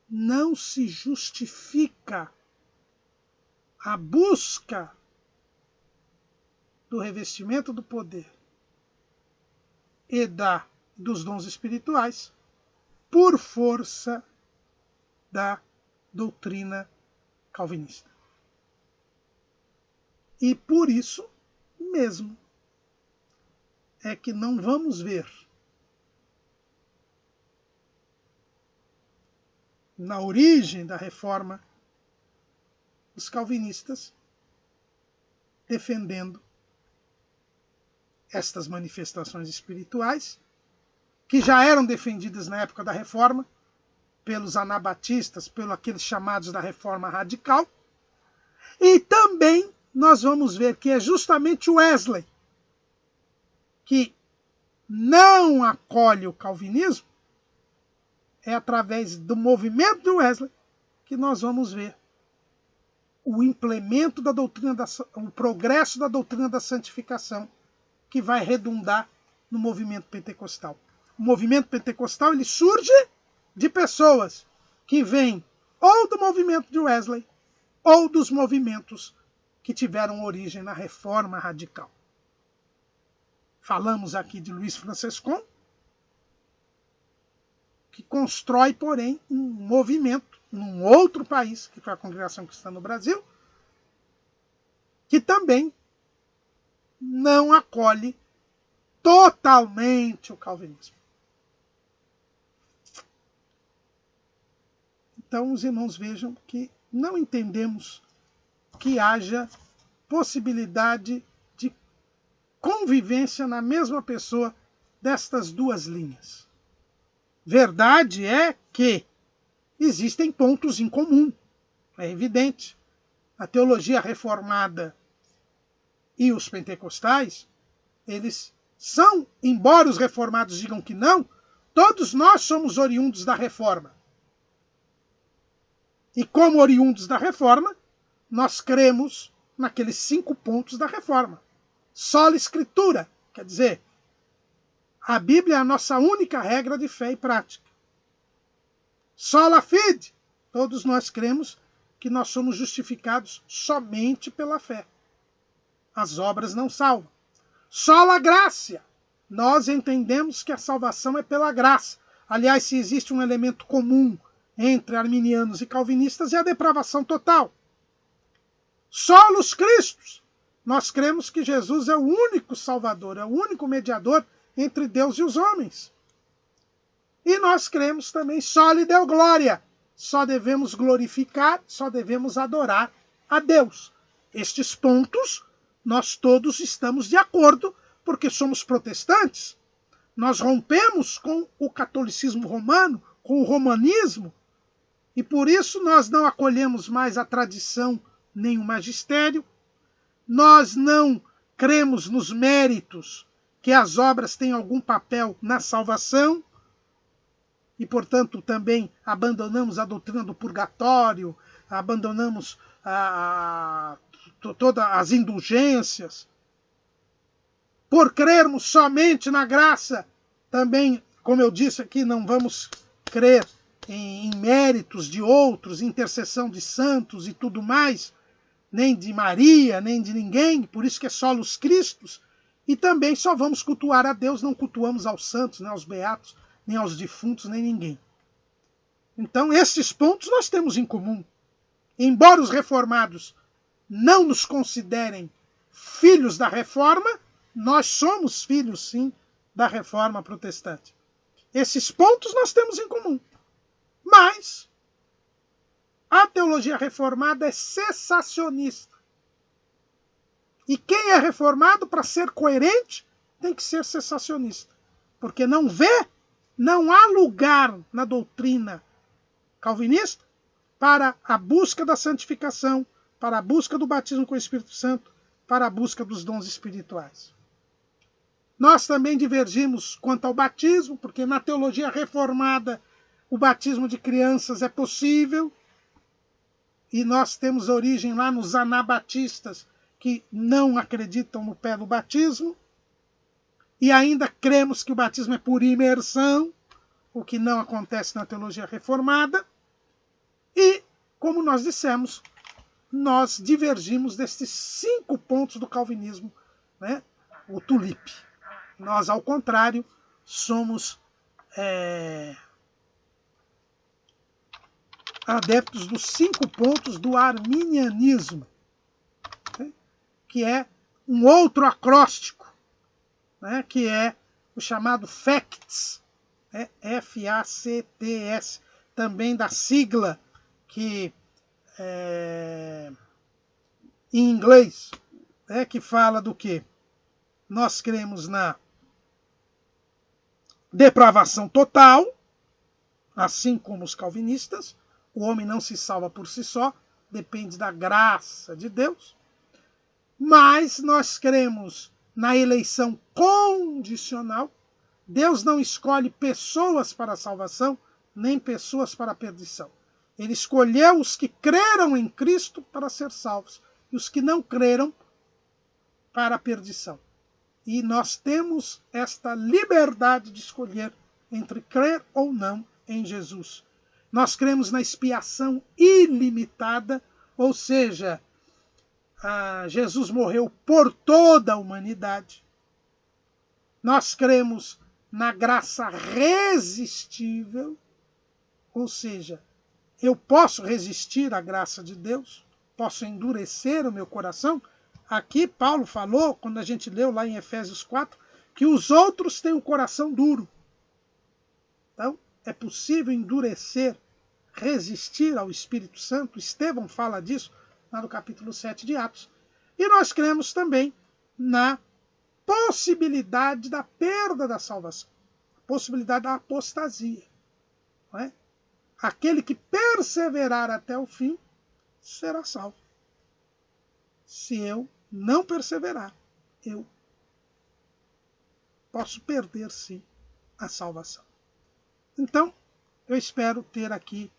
não se justifica a busca do revestimento do poder e dos dons espirituais por força da doutrina calvinista. E por isso mesmo é que não vamos ver na origem da reforma os calvinistas defendendo estas manifestações espirituais, que já eram defendidas na época da Reforma, pelos anabatistas, pelos aqueles chamados da Reforma Radical. E também nós vamos ver que é justamente Wesley que não acolhe o calvinismo. É através do movimento de Wesley que nós vamos ver o implemento da doutrina, o progresso da doutrina da santificação, que vai redundar no movimento pentecostal. O movimento pentecostal ele surge de pessoas que vêm ou do movimento de Wesley ou dos movimentos que tiveram origem na Reforma Radical. Falamos aqui de Luiz Francescon, que constrói, porém, um movimento num outro país, que foi a Congregação Cristã no Brasil, que também não acolhe totalmente o calvinismo. Então, os irmãos vejam que não entendemos que haja possibilidade de convivência na mesma pessoa destas duas linhas. Verdade é que existem pontos em comum, é evidente. A teologia reformada e os pentecostais, eles são, embora os reformados digam que não, todos nós somos oriundos da reforma. E como oriundos da reforma, nós cremos naqueles 5 pontos da reforma. Sola Escritura, quer dizer, a Bíblia é a nossa única regra de fé e prática. Sola Fide, todos nós cremos que nós somos justificados somente pela fé. As obras não salvam. Sola Gratia, nós entendemos que a salvação é pela graça. Aliás, se existe um elemento comum entre arminianos e calvinistas, é a depravação total. Solos Christus, nós cremos que Jesus é o único Salvador, é o único mediador entre Deus e os homens. E nós cremos também soli Deo Glória, só devemos glorificar, só devemos adorar a Deus. Estes pontos nós todos estamos de acordo, porque somos protestantes. Nós rompemos com o catolicismo romano, com o romanismo, e por isso nós não acolhemos mais a tradição nem o magistério. Nós não cremos nos méritos que as obras têm algum papel na salvação, e, portanto, também abandonamos a doutrina do purgatório, abandonamos todas as indulgências. Por crermos somente na graça, também, como eu disse aqui, não vamos crer em méritos de outros, intercessão de santos e tudo mais, nem de Maria, nem de ninguém, por isso que é solos Cristos, e também só vamos cultuar a Deus, não cultuamos aos santos, nem aos beatos, nem aos defuntos, nem ninguém. Então, esses pontos nós temos em comum. Embora os reformados não nos considerem filhos da reforma, nós somos filhos, sim, da reforma protestante. Esses pontos nós temos em comum. Mas a teologia reformada é cessacionista. E quem é reformado, para ser coerente, tem que ser cessacionista. Porque não há lugar na doutrina calvinista para a busca da santificação, para a busca do batismo com o Espírito Santo, para a busca dos dons espirituais. Nós também divergimos quanto ao batismo, porque na teologia reformada o batismo de crianças é possível, e nós temos origem lá nos anabatistas, que não acreditam no pé do batismo, e ainda cremos que o batismo é por imersão, o que não acontece na teologia reformada. E, como nós dissemos, nós divergimos destes 5 pontos do calvinismo, né? O tulipe. Nós, ao contrário, somos adeptos dos 5 pontos do arminianismo, né? Que é um outro acróstico, né? Que é o chamado FACTS, né? F-A-C-T-S, também da sigla que em inglês, né? Que fala do quê? Nós cremos na depravação total, assim como os calvinistas. O homem não se salva por si só, depende da graça de Deus. Mas nós cremos na eleição condicional. Deus não escolhe pessoas para a salvação, nem pessoas para a perdição. Ele escolheu os que creram em Cristo para ser salvos, e os que não creram para a perdição. E nós temos esta liberdade de escolher entre crer ou não em Jesus. Nós cremos na expiação ilimitada, ou seja, Jesus morreu por toda a humanidade. Nós cremos na graça resistível, ou seja, eu posso resistir à graça de Deus, posso endurecer o meu coração. Aqui Paulo falou, quando a gente leu lá em Efésios 4, que os outros têm o coração duro. Então, é possível endurecer, resistir ao Espírito Santo. Estevão fala disso lá no capítulo 7 de Atos. E nós cremos também na possibilidade da perda da salvação, a possibilidade da apostasia. Não é? Aquele que perseverar até o fim será salvo. Se eu não perseverar, eu posso perder, sim, a salvação. Então, eu espero ter aqui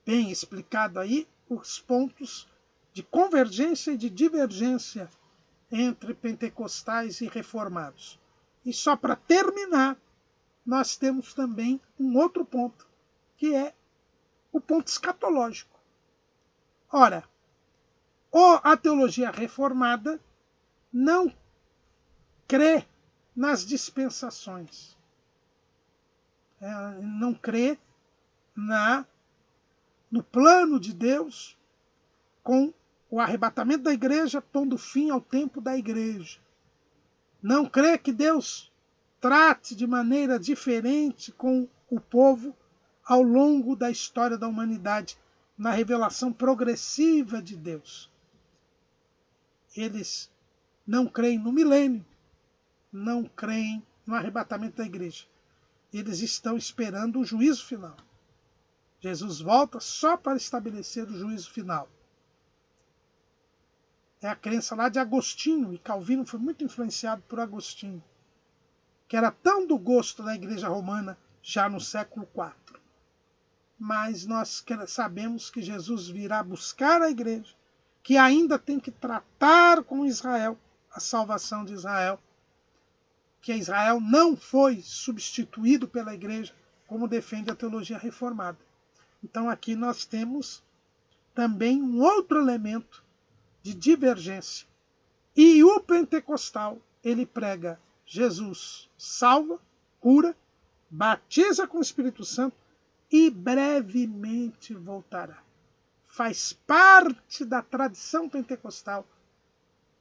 bem explicado aí os pontos de convergência e de divergência entre pentecostais e reformados. E só para terminar, nós temos também um outro ponto, que é o ponto escatológico. Ora, a teologia reformada não crê nas dispensações. Não crê no plano de Deus com o arrebatamento da igreja, pondo fim ao tempo da igreja. Não crê que Deus trate de maneira diferente com o povo ao longo da história da humanidade, na revelação progressiva de Deus. Eles não creem no milênio, não creem no arrebatamento da igreja. Eles estão esperando o juízo final. Jesus volta só para estabelecer o juízo final. É a crença lá de Agostinho, e Calvino foi muito influenciado por Agostinho, que era tão do gosto da Igreja Romana já no século IV. Mas nós sabemos que Jesus virá buscar a Igreja, que ainda tem que tratar com Israel a salvação de Israel, que Israel não foi substituído pela Igreja, como defende a teologia reformada. Então aqui nós temos também um outro elemento de divergência. E o pentecostal, ele prega Jesus salva, cura, batiza com o Espírito Santo e brevemente voltará. Faz parte da tradição pentecostal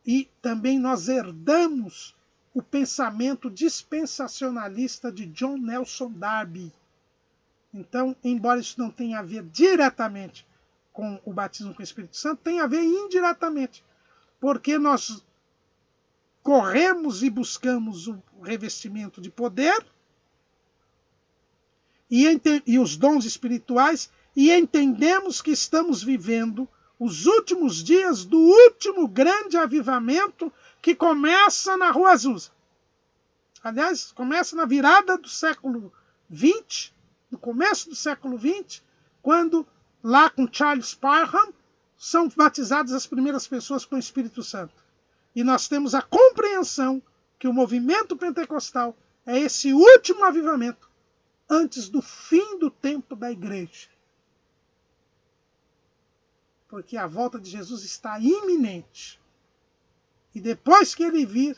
e também nós herdamos o pensamento dispensacionalista de John Nelson Darby. Então, embora isso não tenha a ver diretamente com o batismo com o Espírito Santo, tem a ver indiretamente, porque nós corremos e buscamos o revestimento de poder e os dons espirituais e entendemos que estamos vivendo os últimos dias do último grande avivamento que começa na Rua Azusa. Aliás, começa na virada do século XX, no começo do século XX, quando lá com Charles Parham são batizadas as primeiras pessoas com o Espírito Santo. E nós temos a compreensão que o movimento pentecostal é esse último avivamento antes do fim do tempo da igreja. Porque a volta de Jesus está iminente. E depois que ele vir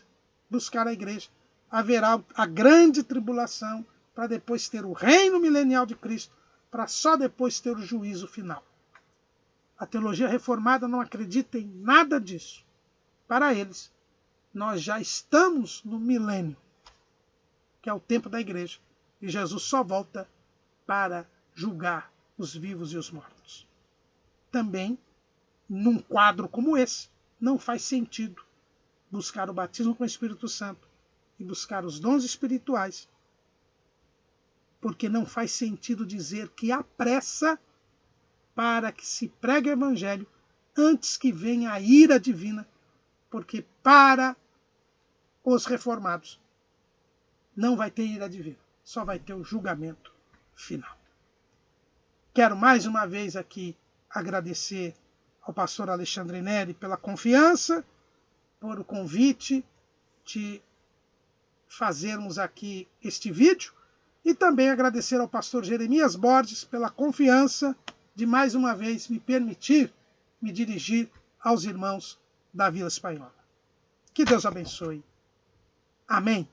buscar a igreja, haverá a grande tribulação para depois ter o reino milenial de Cristo, para só depois ter o juízo final. A teologia reformada não acredita em nada disso. Para eles, nós já estamos no milênio, que é o tempo da igreja, e Jesus só volta para julgar os vivos e os mortos. Também, num quadro como esse, não faz sentido buscar o batismo com o Espírito Santo e buscar os dons espirituais, porque não faz sentido dizer que há pressa para que se pregue o Evangelho antes que venha a ira divina, porque para os reformados não vai ter ira divina, só vai ter o julgamento final. Quero mais uma vez aqui agradecer ao pastor Alexandre Neri pela confiança, por o convite de fazermos aqui este vídeo, e também agradecer ao pastor Jeremias Borges pela confiança de mais uma vez me permitir me dirigir aos irmãos da Vila Espanhola. Que Deus abençoe. Amém.